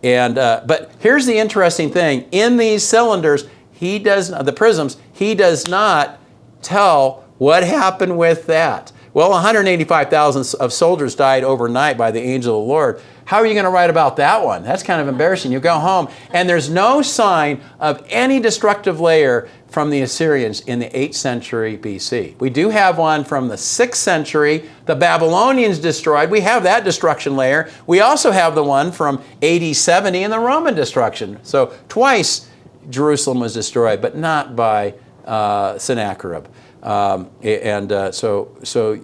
And but here's the interesting thing: in these cylinders, the prisms, he does not tell what happened with that. Well, 185,000 of soldiers died overnight by the angel of the Lord. How are you going to write about that one? That's kind of embarrassing. You go home, and there's no sign of any destructive layer from the Assyrians in the 8th century BC. We do have one from the 6th century. The Babylonians destroyed. We have that destruction layer. We also have the one from AD 70 in the Roman destruction. So twice Jerusalem was destroyed, but not by Sennacherib. So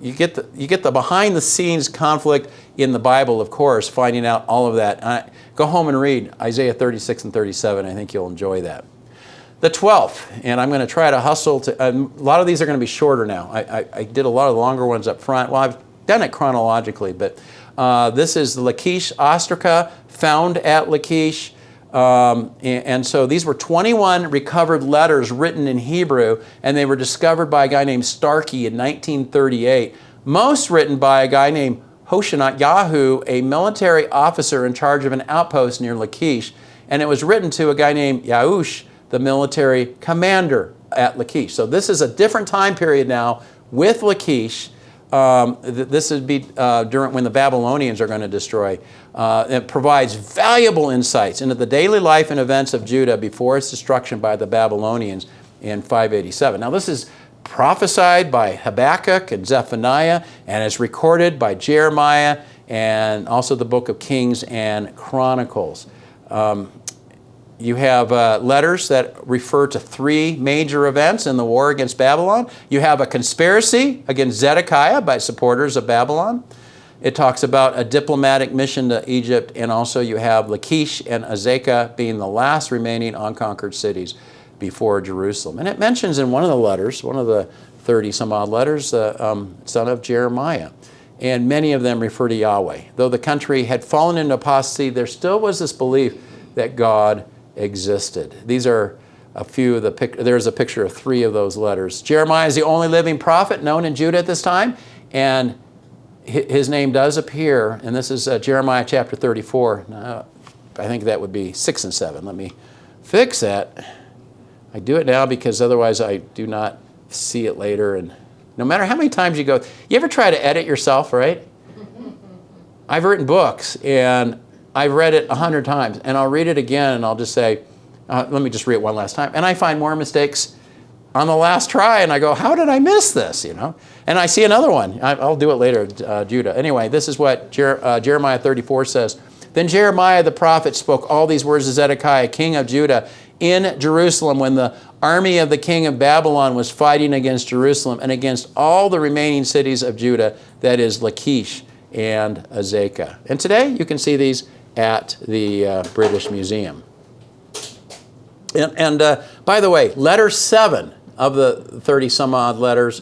you get the behind the scenes conflict in the Bible, of course, finding out all of that. Go home and read Isaiah 36 and 37. I think you'll enjoy that. The 12th, and I'm going to try to hustle to, a lot of these are going to be shorter now. I did a lot of the longer ones up front. Well, I've done it chronologically, but This is the Lachish ostraca, found at Lachish. And so these were 21 recovered letters written in Hebrew, and they were discovered by a guy named Starkey in 1938. Most written by a guy named Hoshenat Yahu, a military officer in charge of an outpost near Lachish. And it was written to a guy named Yahush, the military commander at Lachish. So this is a different time period now with Lachish. This would be during when the Babylonians are going to destroy. It provides valuable insights into the daily life and events of Judah before its destruction by the Babylonians in 587. Now this is prophesied by Habakkuk and Zephaniah, and it's recorded by Jeremiah and also the book of Kings and Chronicles. You have letters that refer to 3 major events in the war against Babylon. You have a conspiracy against Zedekiah by supporters of Babylon. It talks about a diplomatic mission to Egypt, and also you have Lachish and Azekah being the last remaining unconquered cities before Jerusalem. And it mentions in one of the letters, one of the 30-some-odd letters, the son of Jeremiah. And many of them refer to Yahweh. Though the country had fallen into apostasy, there still was this belief that God existed. These are a few of the there's a picture of 3 of those letters. Jeremiah is the only living prophet known in Judah at this time, and his name does appear, and this is Jeremiah chapter 34. Now, I think that would be 6 and 7. Let me fix that. I do it now because otherwise I do not see it later. And no matter how many times you go, you ever try to edit yourself, right? I've written books, and I've read it 100 times, and I'll read it again, and I'll just say, let me just read it one last time. And I find more mistakes on the last try, and I go, how did I miss this, you know? And I see another one. I'll do it later, Judah. Anyway, this is what Jeremiah 34 says. Then Jeremiah the prophet spoke all these words to Zedekiah, king of Judah, in Jerusalem when the army of the king of Babylon was fighting against Jerusalem and against all the remaining cities of Judah, that is Lachish and Azekah. And today you can see these at the British Museum. And by the way, letter 7 of the 30-some-odd letters,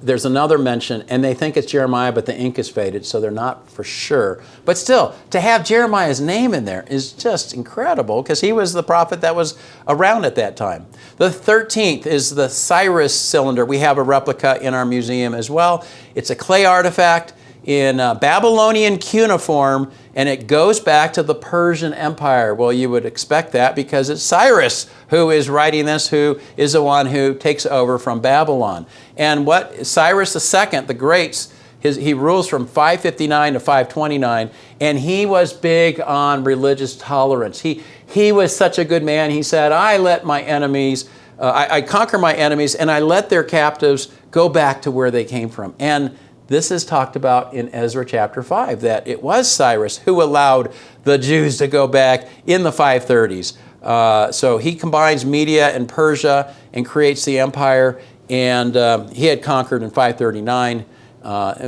there's another mention, and they think it's Jeremiah, but the ink is faded, so they're not for sure. But still, to have Jeremiah's name in there is just incredible, because he was the prophet that was around at that time. The 13th is the Cyrus cylinder. We have a replica in our museum as well. It's a clay artifact in Babylonian cuneiform, and it goes back to the Persian Empire. Well, you would expect that because it's Cyrus who is writing this, who is the one who takes over from Babylon. And what Cyrus II, the Great, he rules from 559 to 529, and he was big on religious tolerance. He was such a good man. He said, I let my enemies, I conquer my enemies, and I let their captives go back to where they came from. And this is talked about in Ezra chapter 5, that it was Cyrus who allowed the Jews to go back in the 530s. So he combines Media and Persia and creates the empire, and he had conquered in 539,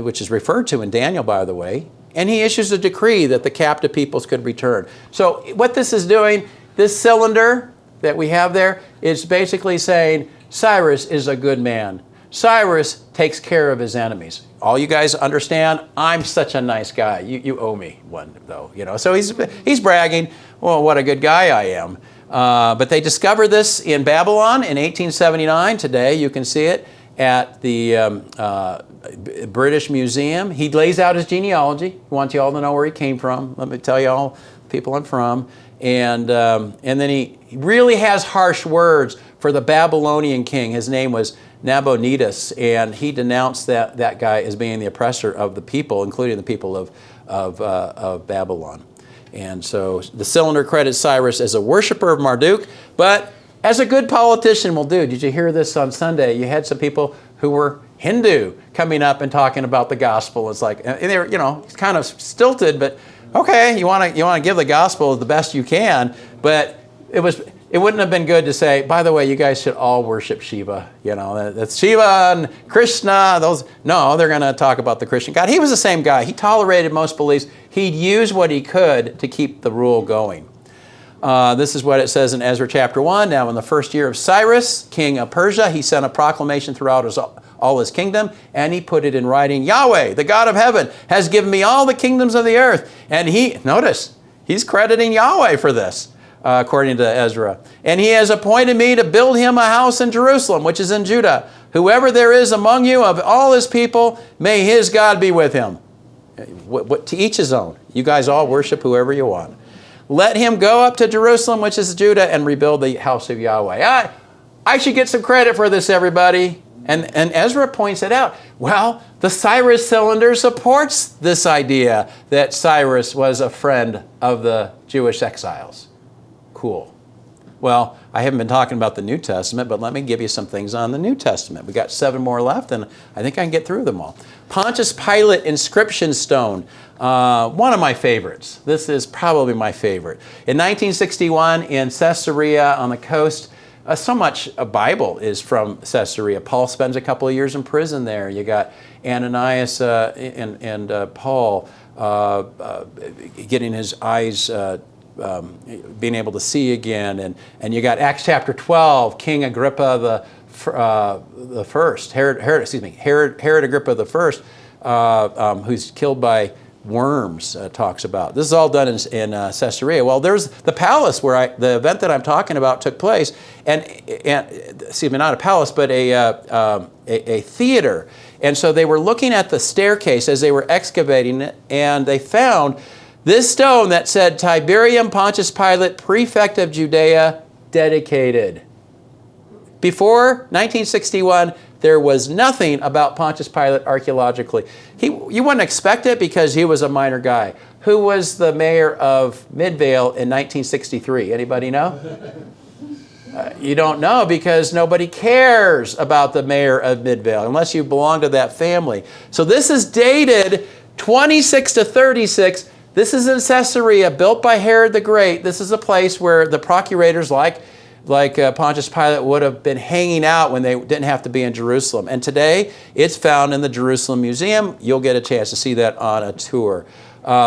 which is referred to in Daniel, by the way, and he issues a decree that the captive peoples could return. So what this is doing, this cylinder that we have there, is basically saying Cyrus is a good man. Cyrus takes care of his enemies. All you guys understand, I'm such a nice guy. You owe me one, though, you know. So he's bragging, well, what a good guy I am. But they discovered this in Babylon in 1879. Today you can see it at the British Museum. He lays out his genealogy. He wants you all to know where he came from. Let me tell you all the people I'm from. And then he really has harsh words for the Babylonian king. His name was Nabonidus, and he denounced that guy as being the oppressor of the people, including the people of Babylon. And so the cylinder credits Cyrus as a worshiper of Marduk, but as a good politician will do. Did you hear this on Sunday? You had some people who were Hindu coming up and talking about the gospel. It's like, and they were, you know, kind of stilted, but okay, you want to give the gospel the best you can, but it wouldn't have been good to say, by the way, you guys should all worship Shiva. You know, that's Shiva and Krishna. No, they're going to talk about the Christian God. He was the same guy. He tolerated most beliefs. He'd use what he could to keep the rule going. This is what it says in Ezra chapter 1. Now, in the first year of Cyrus, king of Persia, he sent a proclamation throughout all his kingdom, and he put it in writing. Yahweh, the God of heaven, has given me all the kingdoms of the earth. And notice, he's crediting Yahweh for this, according to Ezra. And he has appointed me to build him a house in Jerusalem, which is in Judah. Whoever there is among you of all his people, may his God be with him. To each his own. You guys all worship whoever you want. Let him go up to Jerusalem, which is Judah, and rebuild the house of Yahweh. I should get some credit for this, everybody. And Ezra points it out. Well, the Cyrus cylinder supports this idea that Cyrus was a friend of the Jewish exiles. Cool. Well, I haven't been talking about the New Testament, but let me give you some things on the New Testament. We got 7 more left, and I think I can get through them all. Pontius Pilate inscription stone, one of my favorites. This is probably my favorite. In 1961, in Caesarea on the coast, so much a Bible is from Caesarea. Paul spends a couple of years in prison there. You got Ananias and Paul getting his eyes being able to see again, and you got Acts chapter 12, King Agrippa the first, Herod Agrippa the first, who's killed by worms, talks about. This is all done in Caesarea. Well, there's the palace where the event that I'm talking about took place, and excuse me, not a palace, but a theater. And so they were looking at the staircase as they were excavating it, and they found this stone that said Tiberium Pontius Pilate, prefect of Judea, dedicated. Before 1961, there was nothing about Pontius Pilate archaeologically. You wouldn't expect it because he was a minor guy. Who was the mayor of Midvale in 1963? Anybody know? You don't know because nobody cares about the mayor of Midvale unless you belong to that family. So this is dated 26 to 36. This is in Caesarea, built by Herod the Great. This is a place where the procurators like Pontius Pilate would have been hanging out when they didn't have to be in Jerusalem. And today, it's found in the Jerusalem Museum. You'll get a chance to see that on a tour.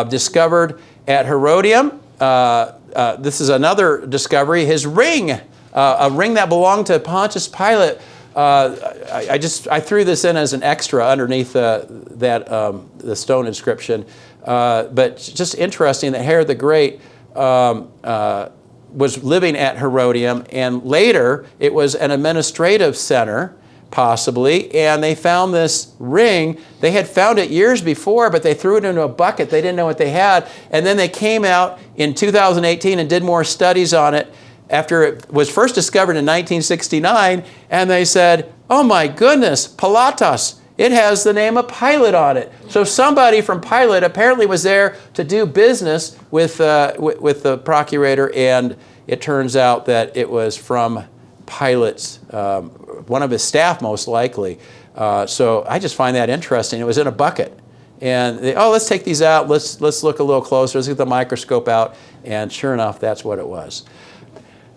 Discovered at Herodium. This is another discovery. His ring, a ring that belonged to Pontius Pilate. I threw this in as an extra underneath the stone inscription. But just interesting that Herod the Great was living at Herodium, and later it was an administrative center, possibly, and they found this ring. They had found it years before, but they threw it into a bucket. They didn't know what they had, and then they came out in 2018 and did more studies on it after it was first discovered in 1969, and they said, oh my goodness, Pilatus, it has the name of Pilate on it. So somebody from Pilate apparently was there to do business with the procurator, and it turns out that it was from Pilate's, one of his staff most likely. So I just find that interesting. It was in a bucket. And let's take these out. Let's look a little closer. Let's get the microscope out. And sure enough, that's what it was.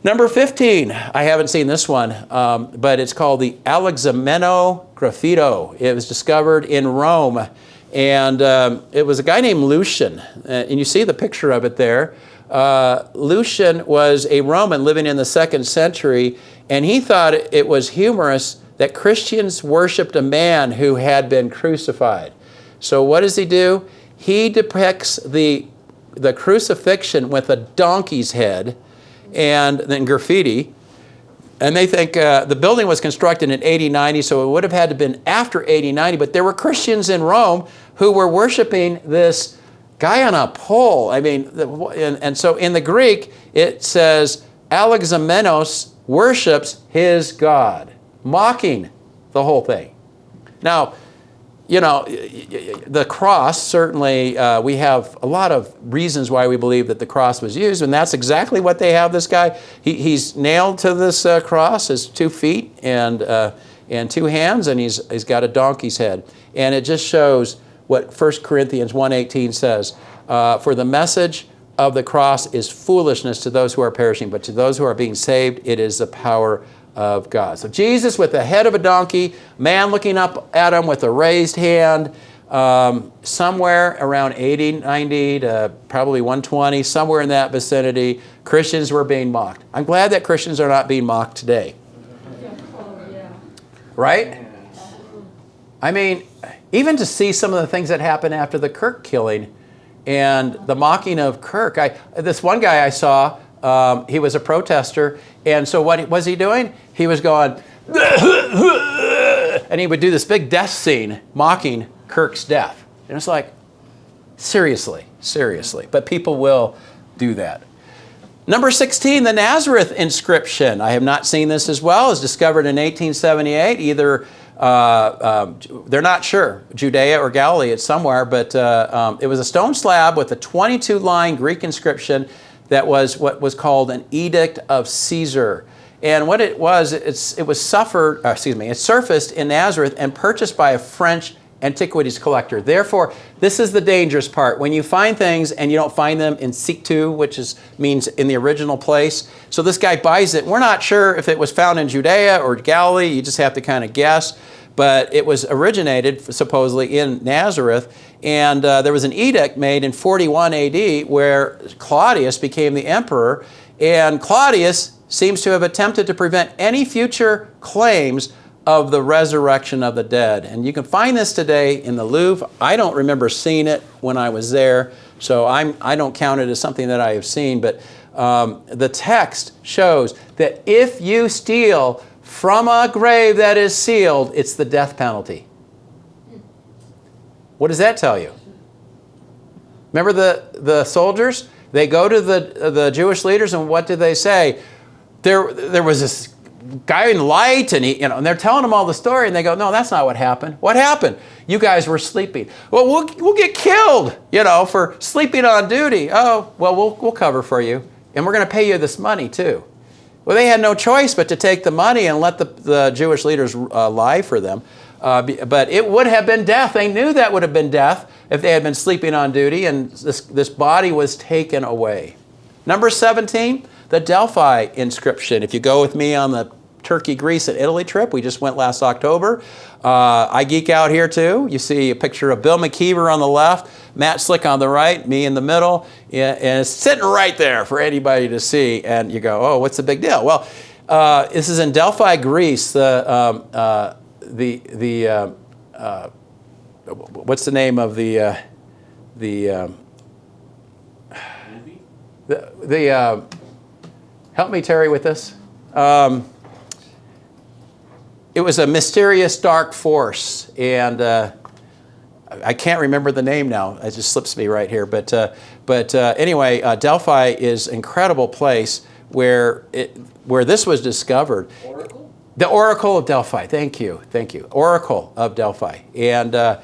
Number 15, I haven't seen this one, but it's called the Alexamenno Graffito. It was discovered in Rome, and it was a guy named Lucian, and you see the picture of it there. Lucian was a Roman living in the 2nd century, and he thought it was humorous that Christians worshipped a man who had been crucified. So what does he do? He depicts the crucifixion with a donkey's head, and then graffiti. And they think the building was constructed in 80-90, so it would have had to have been after 80-90, but there were Christians in Rome who were worshiping this guy on a pole. I mean, and so in the Greek, it says, Alexamenos worships his God, mocking the whole thing. Now, you know, the cross, certainly we have a lot of reasons why we believe that the cross was used, and that's exactly what they have this guy. He's nailed to this cross, his 2 feet and 2 hands, and he's got a donkey's head. And it just shows what 1 Corinthians 1:18 says, for the message of the cross is foolishness to those who are perishing, but to those who are being saved, it is the power of God. So Jesus with the head of a donkey, man looking up at him with a raised hand, somewhere around 80, 90 to probably 120, somewhere in that vicinity, Christians were being mocked. I'm glad that Christians are not being mocked today. Right? I mean, even to see some of the things that happened after the Kirk killing and the mocking of Kirk. This one guy I saw, he was a protester, and so what was he doing? He was going, and he would do this big death scene mocking Kirk's death. And it's like, seriously. But people will do that. Number 16, the Nazareth inscription. I have not seen this as well. It was discovered in 1878. Either, they're not sure, Judea or Galilee, it's somewhere, but it was a stone slab with a 22-line Greek inscription that was what was called an Edict of Caesar. And what it was, it surfaced in Nazareth and purchased by a French antiquities collector. Therefore, this is the dangerous part. When you find things and you don't find them in situ, which means in the original place. So this guy buys it. We're not sure if it was found in Judea or Galilee. You just have to kind of guess. But it was originated supposedly in Nazareth. And there was an edict made in 41 AD where Claudius became the emperor. And Claudius seems to have attempted to prevent any future claims of the resurrection of the dead. And you can find this today in the Louvre. I don't remember seeing it when I was there, so I don't count it as something that I have seen, but the text shows that if you steal from a grave that is sealed, it's the death penalty. What does that tell you? Remember the soldiers? They go to the Jewish leaders, and what did they say? There was this guy in light, and and they're telling them all the story, and they go, no, that's not what happened. What happened? You guys were sleeping. Well, we'll get killed, for sleeping on duty. Oh, well, we'll cover for you, and we're going to pay you this money too. Well, they had no choice but to take the money and let the Jewish leaders lie for them. But it would have been death. They knew that would have been death if they had been sleeping on duty, and this body was taken away. Number 17, the Delphi inscription. If you go with me on the Turkey, Greece, and Italy trip, we just went last October. I geek out here too. You see a picture of Bill McKeever on the left, Matt Slick on the right, me in the middle, and it's sitting right there for anybody to see. And you go, oh, what's the big deal? Well, this is in Delphi, Greece. What's the name of the help me, Terry, with this. It was a mysterious dark force, and I can't remember the name now. It just slips me right here. But anyway, Delphi is an incredible place where this was discovered. Oracle? The Oracle of Delphi. Thank you. Oracle of Delphi, and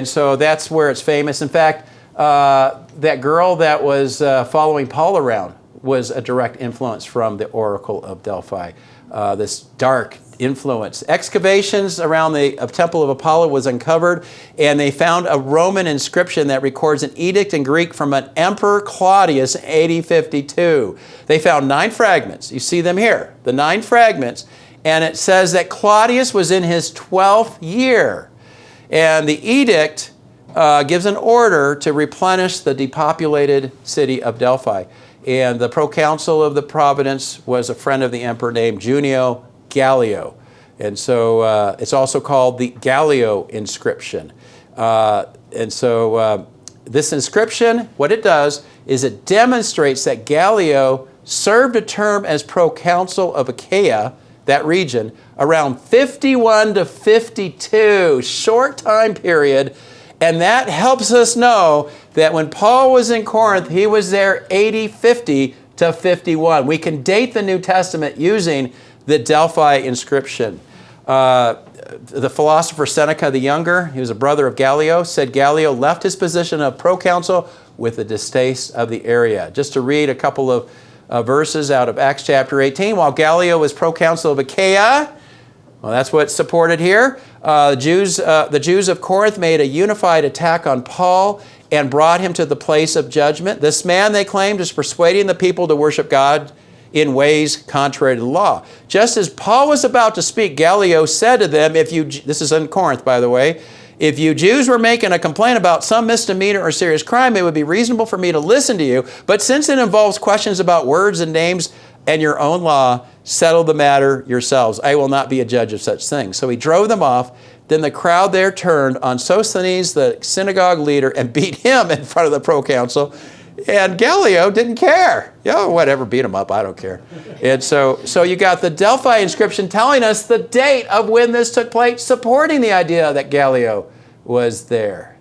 so that's where it's famous. In fact, that girl that was following Paul around was a direct influence from the Oracle of Delphi. This dark influence. Excavations around the Temple of Apollo was uncovered, and they found a Roman inscription that records an edict in Greek from an Emperor Claudius in AD 52. They found 9 fragments. You see them here, the 9 fragments, and it says that Claudius was in his 12th year. And the edict gives an order to replenish the depopulated city of Delphi. And the proconsul of the province was a friend of the emperor named Junio Gallio. And so it's also called the Gallio inscription. This inscription, what it does is it demonstrates that Gallio served a term as proconsul of Achaia, that region, around 51 to 52, short time period. And that helps us know that when Paul was in Corinth, he was there AD 50 to 51. We can date the New Testament using the Delphi inscription. The philosopher Seneca the Younger, he was a brother of Gallio, said Gallio left his position of proconsul with a distaste of the area. Just to read a couple of verses out of Acts chapter 18, while Gallio was proconsul of Achaia, well, that's what's supported here. The Jews of Corinth made a unified attack on Paul and brought him to the place of judgment. This man, they claimed, is persuading the people to worship God in ways contrary to the law. Just as Paul was about to speak, Gallio said to them, this is in Corinth, by the way, if you Jews were making a complaint about some misdemeanor or serious crime, it would be reasonable for me to listen to you. But since it involves questions about words and names and your own law, settle the matter yourselves. I will not be a judge of such things. So he drove them off. Then the crowd there turned on Sosthenes, the synagogue leader, and beat him in front of the proconsul. And Gallio didn't care. Whatever, beat him up, I don't care. And so you got the Delphi inscription telling us the date of when this took place, supporting the idea that Gallio was there.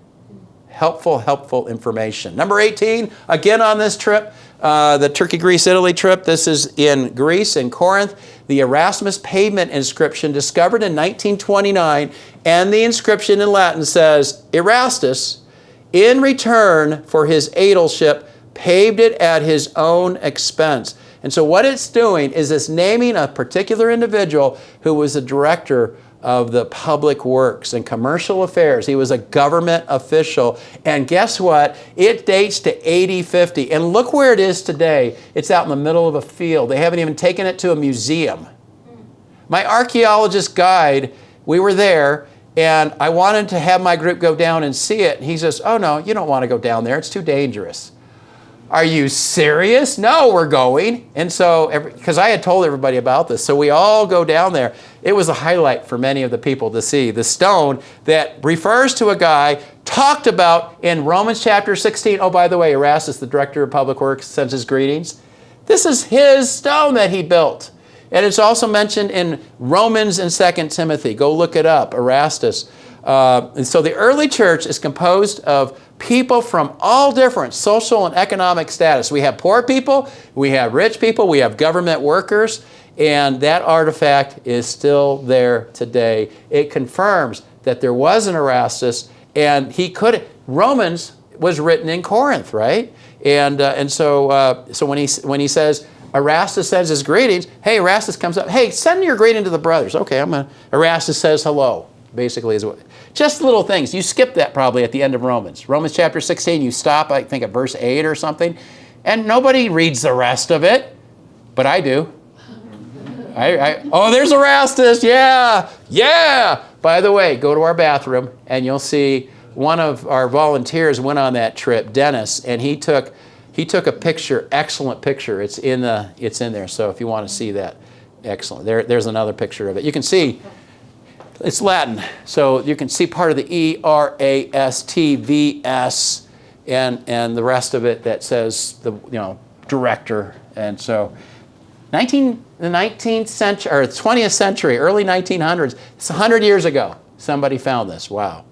Helpful information. Number 18, again on this trip, the Turkey, Greece, Italy trip. This is in Greece, in Corinth. The Erasmus pavement inscription discovered in 1929, and the inscription in Latin says, Erastus, in return for his aedileship, paved it at his own expense. And so what it's doing is it's naming a particular individual who was the director of the public works and commercial affairs. He was a government official. And guess what? It dates to AD 50. And look where it is today. It's out in the middle of a field. They haven't even taken it to a museum. My archaeologist guide, we were there, and I wanted to have my group go down and see it. And he says, oh, no, you don't want to go down there. It's too dangerous. Are you serious? No, we're going. And so, because I had told everybody about this, so we all go down there. It was a highlight for many of the people to see the stone that refers to a guy talked about in Romans chapter 16. Oh, by the way, Erastus, the director of public works, sends his greetings. This is his stone that he built. And it's also mentioned in Romans and 2 Timothy. Go look it up, Erastus. And so the early church is composed of people from all different social and economic status. We have poor people, we have rich people, we have government workers, and that artifact is still there today. It confirms that there was an Erastus, and Romans was written in Corinth, right? And so when he says, Erastus sends his greetings, hey, Erastus comes up, hey, send your greeting to the brothers. Okay, Erastus says hello, basically is what. Just little things. You skip that probably at the end of Romans. Romans chapter 16, you stop, I think, at verse 8 or something, and nobody reads the rest of it, but I do. Oh, there's Erastus, yeah. By the way, go to our bathroom, and you'll see one of our volunteers went on that trip, Dennis, and he took a picture, excellent picture. It's in there, so if you want to see that, excellent. There's another picture of it. You can see. It's Latin, so you can see part of the ERASTVS and the rest of it that says the director. And so, the 19th century or 20th century, early 1900s. It's 100 years ago. Somebody found this. Wow.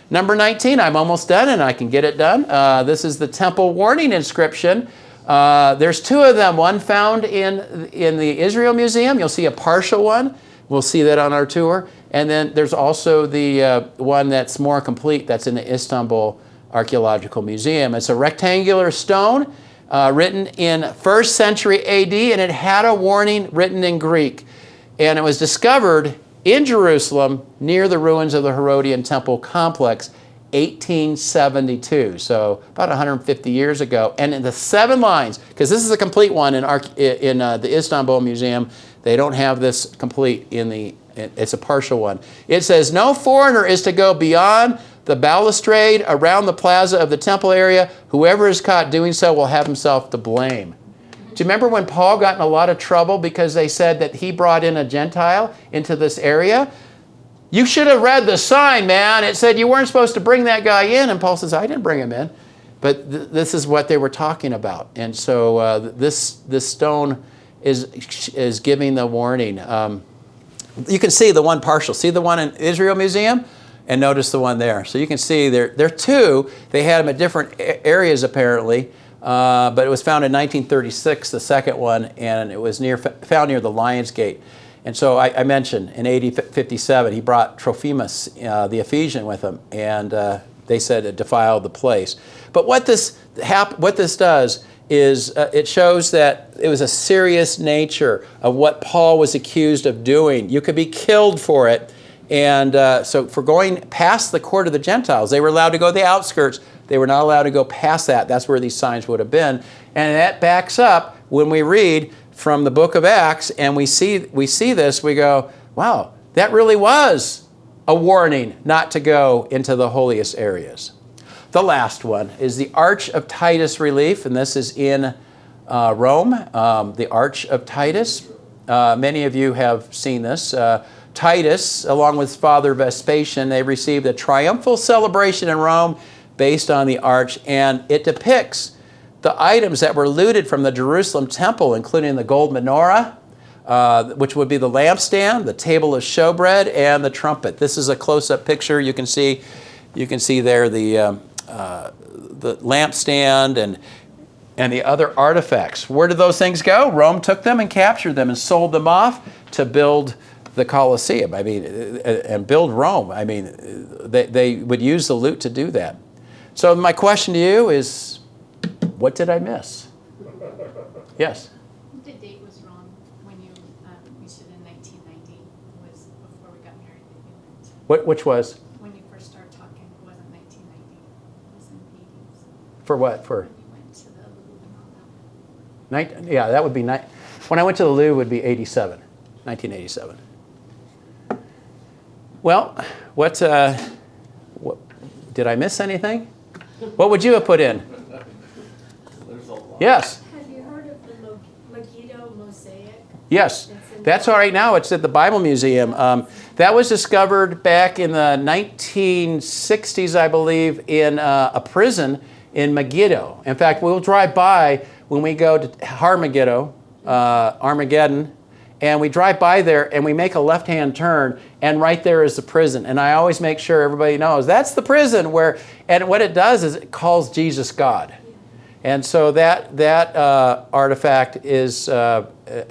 Number 19. I'm almost done, and I can get it done. This is the temple warning inscription. There's two of them. One found in the Israel Museum. You'll see a partial one. We'll see that on our tour. And then there's also the one that's more complete that's in the Istanbul Archaeological Museum. It's a rectangular stone written in 1st century AD, and it had a warning written in Greek. And it was discovered in Jerusalem near the ruins of the Herodian Temple complex, 1872, so about 150 years ago. And in the 7 lines, because this is a complete one in the Istanbul Museum, they don't have this complete it's a partial one. It says, no foreigner is to go beyond the balustrade around the plaza of the temple area. Whoever is caught doing so will have himself to blame. Do you remember when Paul got in a lot of trouble because they said that he brought in a Gentile into this area? You should have read the sign, man. It said you weren't supposed to bring that guy in. And Paul says, I didn't bring him in. But this is what they were talking about. And so this stone is giving the warning. You can see the one partial. See the one in Israel Museum? And notice the one there. So you can see there are two. They had them at different areas apparently. But it was found in 1936, the second one, and it was found near the Lion's Gate. And so I mentioned in AD 57, he brought Trophimus, the Ephesian, with him, and they said it defiled the place. But what this does is it shows that it was a serious nature of what Paul was accused of doing. You could be killed for it. And so for going past the court of the Gentiles, they were allowed to go to the outskirts. They were not allowed to go past that. That's where these signs would have been. And that backs up when we read from the book of Acts and we see this, we go, wow, that really was a warning not to go into the holiest areas. The last one is the Arch of Titus relief, and this is in Rome, the Arch of Titus. Many of you have seen this. Titus, along with his father Vespasian, they received a triumphal celebration in Rome based on the arch, and it depicts the items that were looted from the Jerusalem temple, including the gold menorah, which would be the lampstand, the table of showbread, and the trumpet. This is a close-up picture. You can see there the lampstand and the other artifacts. Where did those things go? Rome took them and captured them and sold them off to build the Colosseum. I mean, and build Rome. I mean, they would use the loot to do that. So my question to you is, what did I miss? Yes? The date was wrong when you said in 1990 was before we got married that you meant. Which was? When you first started talking, it wasn't 1990. It was in the 80s. For what? For? When you went to the Louvre and all that. Yeah, that would be when I went to the Louvre would be 1987. Well, what did I miss anything? What would you have put in? There's a lot. Yes. Have you heard of the Megiddo mosaic? Yes. That's all right now. It's at the Bible Museum. That was discovered back in the 1960s, I believe, in a prison in Megiddo. In fact, we'll drive by when we go to Armageddon, and we drive by there and we make a left-hand turn, and right there is the prison. And I always make sure everybody knows that's the prison and what it does is it calls Jesus God. And so that artifact is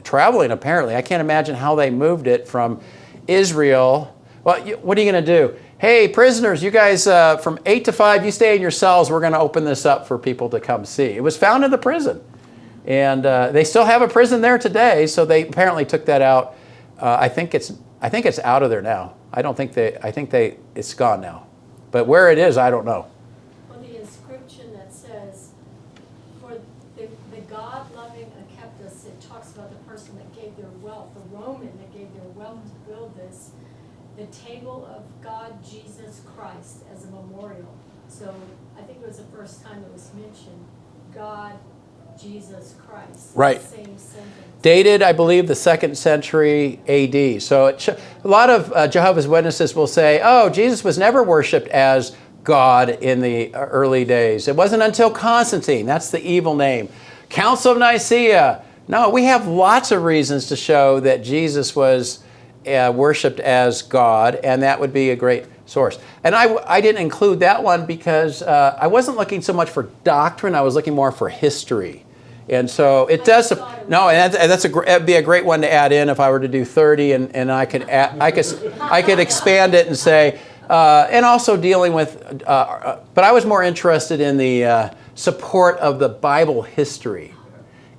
traveling, apparently. I can't imagine how they moved it from Israel. Well, what are you going to do? Hey, prisoners, you guys, from 8 to 5, you stay in your cells. We're going to open this up for people to come see. It was found in the prison. And they still have a prison there today, so they apparently took that out. I think it's out of there now. I think it's gone now. But where it is, I don't know. Well, the inscription that says, for the God-loving Akeptus, it talks about the person that gave their wealth, the Roman that gave their wealth to build this, the table of God Jesus Christ as a memorial. So I think it was the first time it was mentioned, God Jesus Christ. Right. Same sentence. Dated, I believe, the 2nd century AD. So a lot of Jehovah's Witnesses will say, oh, Jesus was never worshipped as God in the early days. It wasn't until Constantine, that's the evil name. Council of Nicaea. No, we have lots of reasons to show that Jesus was worshipped as God, and that would be a great source. And I didn't include that one because I wasn't looking so much for doctrine, I was looking more for history. And so it does. No, and that'd be a great one to add in if I were to do 30, and I could expand it and say, and also dealing with. But I was more interested in the support of the Bible history,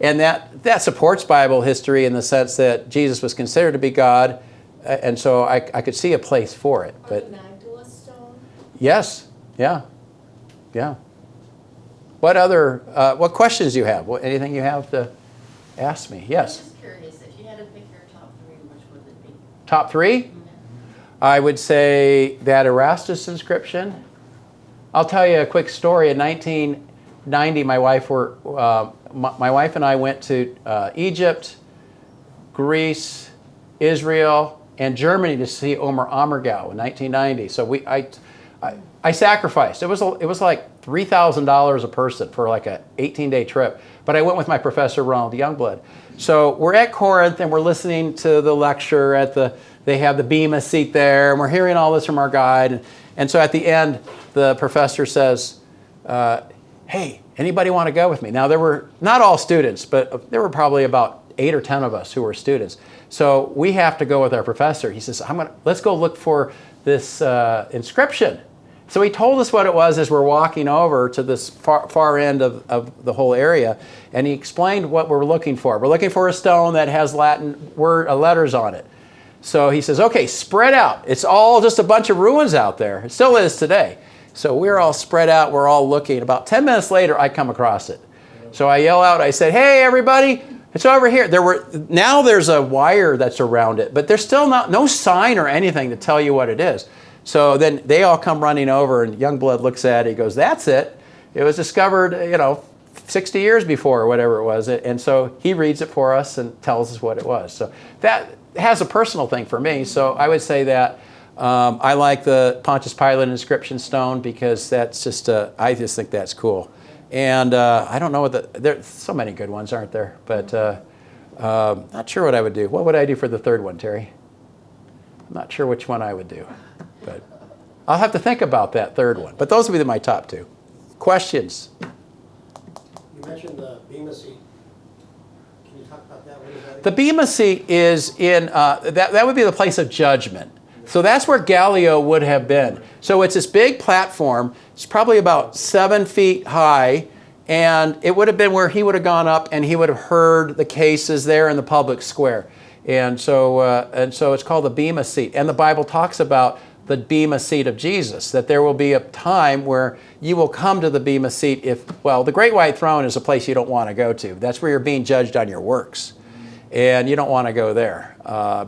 and that supports Bible history in the sense that Jesus was considered to be God, and so I could see a place for it. Or But the Magdala stone. yes, yeah. What questions do you have? Anything you have to ask me? Yes. I'm just curious, if you had to pick your top 3, which would it be? Top 3? I would say that Erastus inscription. I'll tell you a quick story. In 1990, my wife and I went to Egypt, Greece, Israel, and Germany to see Omer Ammergau in 1990. So I sacrificed. It was like $3,000 a person for like a 18-day trip. But I went with my professor, Ronald Youngblood. So we're at Corinth and we're listening to the lecture they have the Bema seat there, and we're hearing all this from our guide. And so at the end, the professor says, hey, anybody want to go with me? Now there were not all students, but there were probably about 8 or 10 of us who were students. So we have to go with our professor. He says, let's go look for this inscription. So he told us what it was as we're walking over to this far end of the whole area, and he explained what we're looking for. We're looking for a stone that has Latin letters on it. So he says, okay, spread out. It's all just a bunch of ruins out there. It still is today. So we're all spread out. We're all looking. About 10 minutes later, I come across it. So I yell out. I said, hey, everybody, it's over here. Now there's a wire that's around it, but there's still no sign or anything to tell you what it is. So then they all come running over, and Youngblood looks at it. He goes, that's it. It was discovered, 60 years before or whatever it was. And so he reads it for us and tells us what it was. So has a personal thing for me. So I would say that I like the Pontius Pilate inscription stone because that's just, I just think that's cool. And I don't know there's so many good ones, aren't there? But not sure what I would do. What would I do for the third one, Terry? I'm not sure which one I would do, but I'll have to think about that third one. But those would be my top two. Questions? You mentioned the Bema seat. Can you talk about that? What is that The again? Bema seat is in, that would be the place of judgment. So that's where Gallio would have been. So it's this big platform. It's probably about 7 feet high. And it would have been where he would have gone up and he would have heard the cases there in the public square. And so it's called the Bema seat. And the Bible talks about the Bema seat of Jesus, that there will be a time where you will come to the Bema seat the Great White Throne is a place you don't want to go to. That's where you're being judged on your works. And you don't want to go there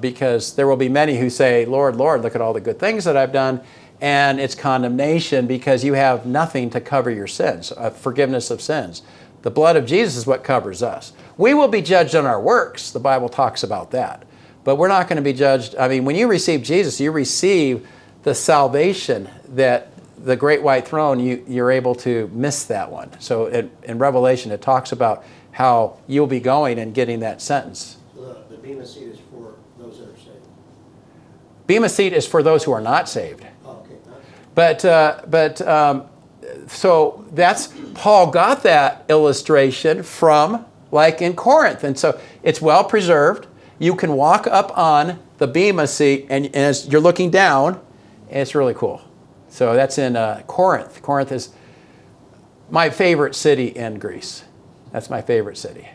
because there will be many who say, Lord, Lord, look at all the good things that I've done. And it's condemnation because you have nothing to cover your sins, forgiveness of sins. The blood of Jesus is what covers us. We will be judged on our works. The Bible talks about that. But we're not going to be judged. I mean, when you receive Jesus, you receive the salvation that the Great White Throne, you're able to miss that one. So in Revelation, it talks about how you'll be going and getting that sentence. The Bema seat is for those that are saved. Bema seat is for those who are not saved. Oh, okay. So that's, Paul got that illustration from, like in Corinth. And so it's well preserved. You can walk up on the Bema seat and as you're looking down, and it's really cool. So that's in Corinth. Corinth is my favorite city in Greece. That's my favorite city.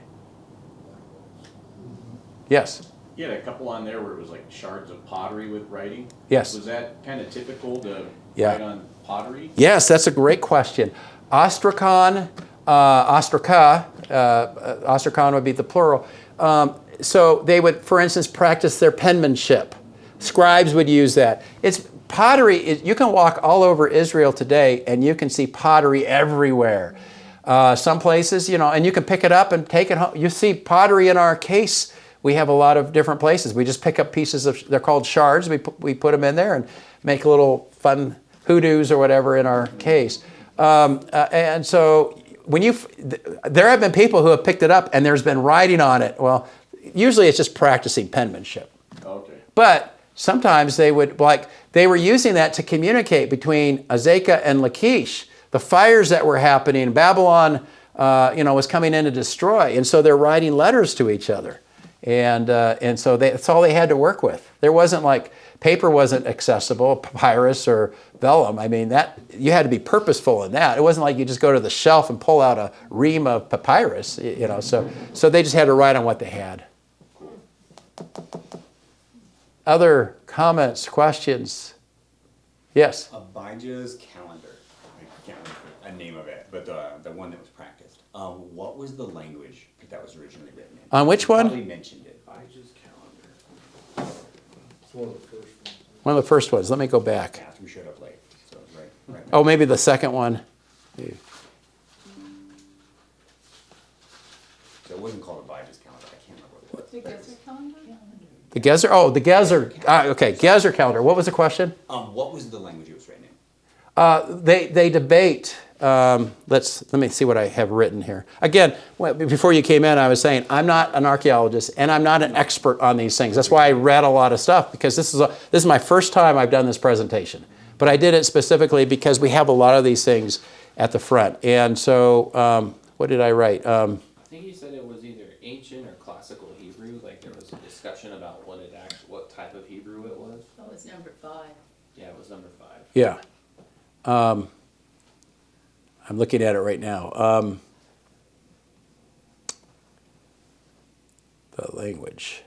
Yes? You had a couple on there where it was like shards of pottery with writing. Yes. Was that kind of typical to Yeah. write on pottery? Yes, that's a great question. Ostrakhan, ostrakhan would be the plural. So they would, for instance, practice their penmanship. Scribes would use that. It's pottery. You can walk all over Israel today, and you can see pottery everywhere. Some places, and you can pick it up and take it home. You see pottery in our case. We have a lot of different places. We just pick up pieces of. They're called shards. We put them in there and make a little fun hoodoos or whatever in our case. And so there have been people who have picked it up and there's been writing on it. Well, usually it's just practicing penmanship. Okay. But sometimes they were using that to communicate between Azekah and Lachish. The fires that were happening, Babylon, was coming in to destroy. And so they're writing letters to each other. And so that's all they had to work with. There wasn't paper wasn't accessible, papyrus or vellum. I mean, that you had to be purposeful in that. It wasn't like you just go to the shelf and pull out a ream of papyrus, So they just had to write on what they had. Other comments, questions? Yes? Abijah's calendar. I can't remember a name of it, but the one that was practiced. What was the language that was originally written in? On which one? Probably mentioned it. Abijah's calendar. It's one of the first ones. One of the first ones. Let me go back. After we showed up late, so it was right. Oh, maybe the second one. So it wasn't called Abijah's calendar. I can't remember what it was. The Gezer calendar? The Gezer? Oh, the Gezer. Okay, Gezer calendar. What was the question? What was the language it was written in? They debate. Let me see what I have written here. Again, before you came in, I was saying I'm not an archaeologist and I'm not an expert on these things. That's why I read a lot of stuff because this is my first time I've done this presentation. But I did it specifically because we have a lot of these things at the front. And so, what did I write? I think you said it was either ancient or classical Hebrew. Like there was a discussion about what type of Hebrew it was. That was number 5. Yeah, it was number 5. Yeah. I'm looking at it right now. The language.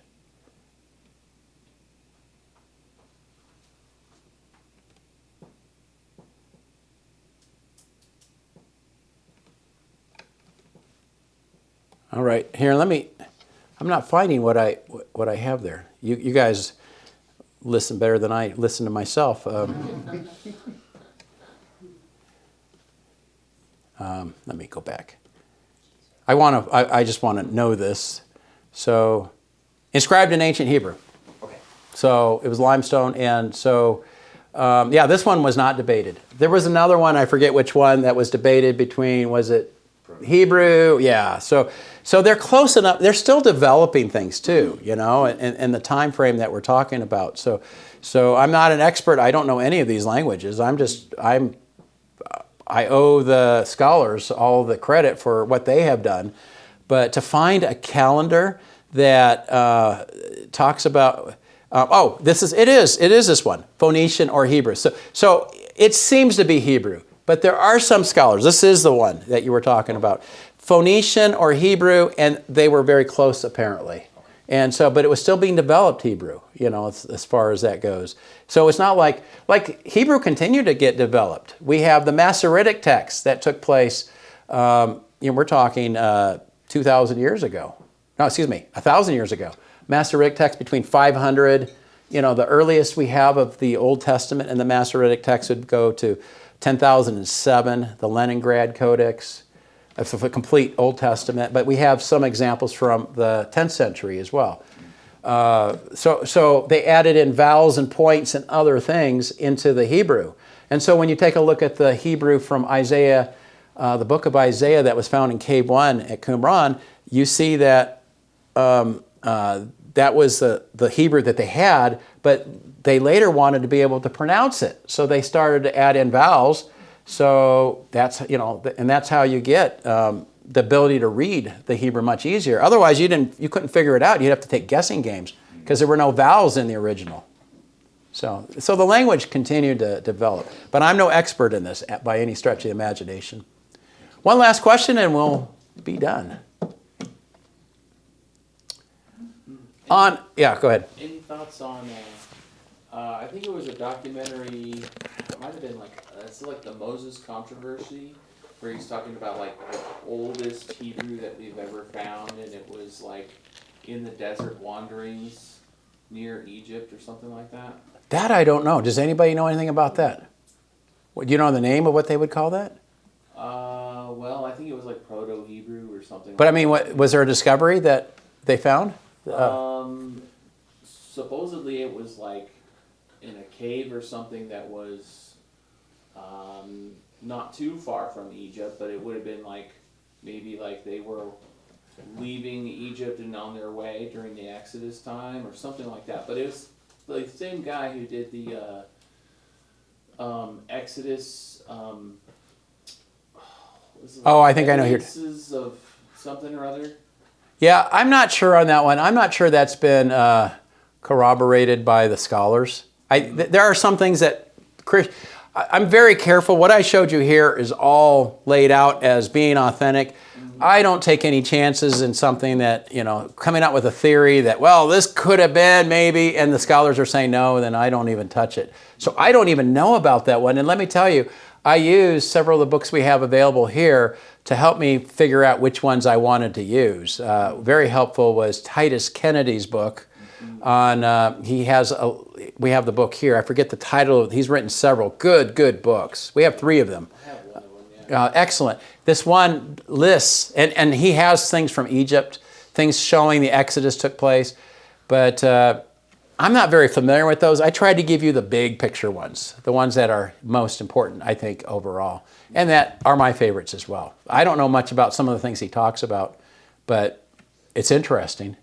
All right, here, I'm not finding what I have there. You guys listen better than I listen to myself. Let me go back. I just want to know this. So, inscribed in ancient Hebrew. So it was limestone, and so yeah, this one was not debated. There was another one, I forget which one, that was debated between, was it Hebrew? Yeah. So they're close enough. They're still developing things too, you know, and the time frame that we're talking about. So I'm not an expert. I don't know any of these languages. I owe the scholars all the credit for what they have done. But to find a calendar that talks about, it is this one, Phoenician or Hebrew. So it seems to be Hebrew, but there are some scholars, this is the one that you were talking about, Phoenician or Hebrew, and they were very close apparently. And so, but it was still being developed Hebrew, you know, as far as that goes. So it's not like Hebrew continued to get developed. We have the Masoretic text that took place, we're talking 2,000 years ago. No, excuse me, 1,000 years ago. Masoretic text between 500, you know, the earliest we have of the Old Testament and the Masoretic text would go to 10,007, the Leningrad Codex. That's a complete Old Testament, but we have some examples from the 10th century as well. So they added in vowels and points and other things into the Hebrew. And so when you take a look at the Hebrew from Isaiah, the book of Isaiah that was found in Cave 1 at Qumran, you see that that was the Hebrew that they had, but they later wanted to be able to pronounce it. So they started to add in vowels. So that's, you know, and that's how you get the ability to read the Hebrew much easier. Otherwise, you couldn't figure it out. You'd have to take guessing games because there were no vowels in the original. So the language continued to develop. But I'm no expert in this by any stretch of the imagination. One last question and we'll be done. Yeah, go ahead. Any thoughts on, I think it was a documentary, it might have been it's like the Moses controversy, where he's talking about like the oldest Hebrew that we've ever found, and it was like in the desert wanderings near Egypt or something like that. That I don't know. Does anybody know anything about that? Do you know the name of what they would call that? Well, I think it was like Proto-Hebrew or something. But I mean, was there a discovery that they found? Supposedly it was like in a cave or something that was not too far from Egypt, but it would have been like maybe like they were leaving Egypt and on their way during the Exodus time or something like that. But it was the same guy who did the Exodus. I think I know here. Of something or other. Yeah, I'm not sure on that one. I'm not sure that's been corroborated by the scholars. There are some things that I'm very careful. What I showed you here is all laid out as being authentic. I don't take any chances in something that, you know, coming out with a theory that, well, this could have been maybe, and the scholars are saying no, then I don't even touch it. So I don't even know about that one. And let me tell you, I use several of the books we have available here to help me figure out which ones I wanted to use. Very helpful was Titus Kennedy's book on, we have the book here. I forget the title. He's written several good books. We have 3 of them. I have one of them, yeah. Excellent. This one lists, and he has things from Egypt, things showing the Exodus took place, but I'm not very familiar with those. I tried to give you the big picture ones, the ones that are most important, I think, overall, and that are my favorites as well. I don't know much about some of the things he talks about, but it's interesting.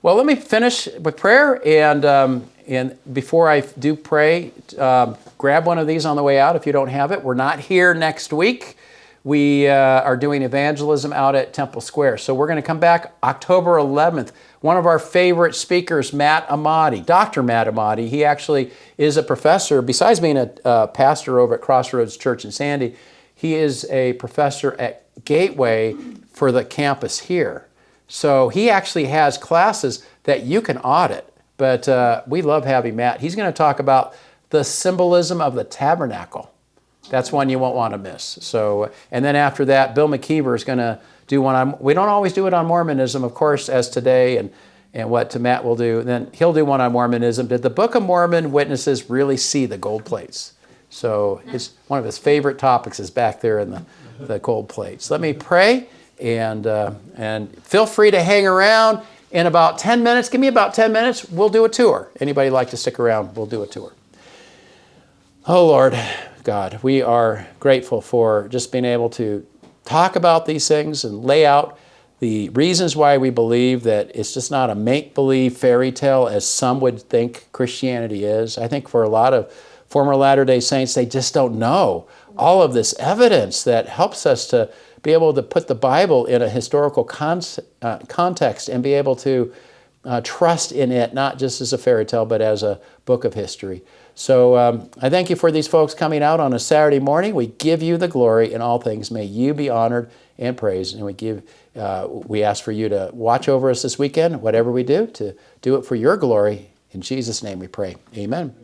Well, let me finish with prayer, and before I do pray, grab one of these on the way out if you don't have it. We're not here next week. We are doing evangelism out at Temple Square. So we're going to come back October 11th. One of our favorite speakers, Matt Amati, Dr. Matt Amati. He actually is a professor. Besides being a pastor over at Crossroads Church in Sandy, he is a professor at Gateway for the campus here. So he actually has classes that you can audit. But we love having Matt. He's going to talk about the symbolism of the tabernacle. That's one you won't want to miss. So, and then after that, Bill McKeever is going to do one on, we don't always do it on Mormonism, of course, as today, and what Matt will do. And then he'll do one on Mormonism. Did the Book of Mormon witnesses really see the gold plates? So it's one of his favorite topics is back there in the gold plates. Let me pray, and feel free to hang around in about 10 minutes, give me about 10 minutes, we'll do a tour. Anybody like to stick around? We'll do a tour. Oh, Lord God, we are grateful for just being able to talk about these things and lay out the reasons why we believe that it's just not a make-believe fairy tale as some would think Christianity is. I think for a lot of former Latter-day Saints, they just don't know all of this evidence that helps us to be able to put the Bible in a historical context and be able to trust in it, not just as a fairy tale, but as a book of history. So I thank you for these folks coming out on a Saturday morning. We give you the glory in all things. May you be honored and praised. And we ask for you to watch over us this weekend, whatever we do, to do it for your glory. In Jesus' name we pray. Amen.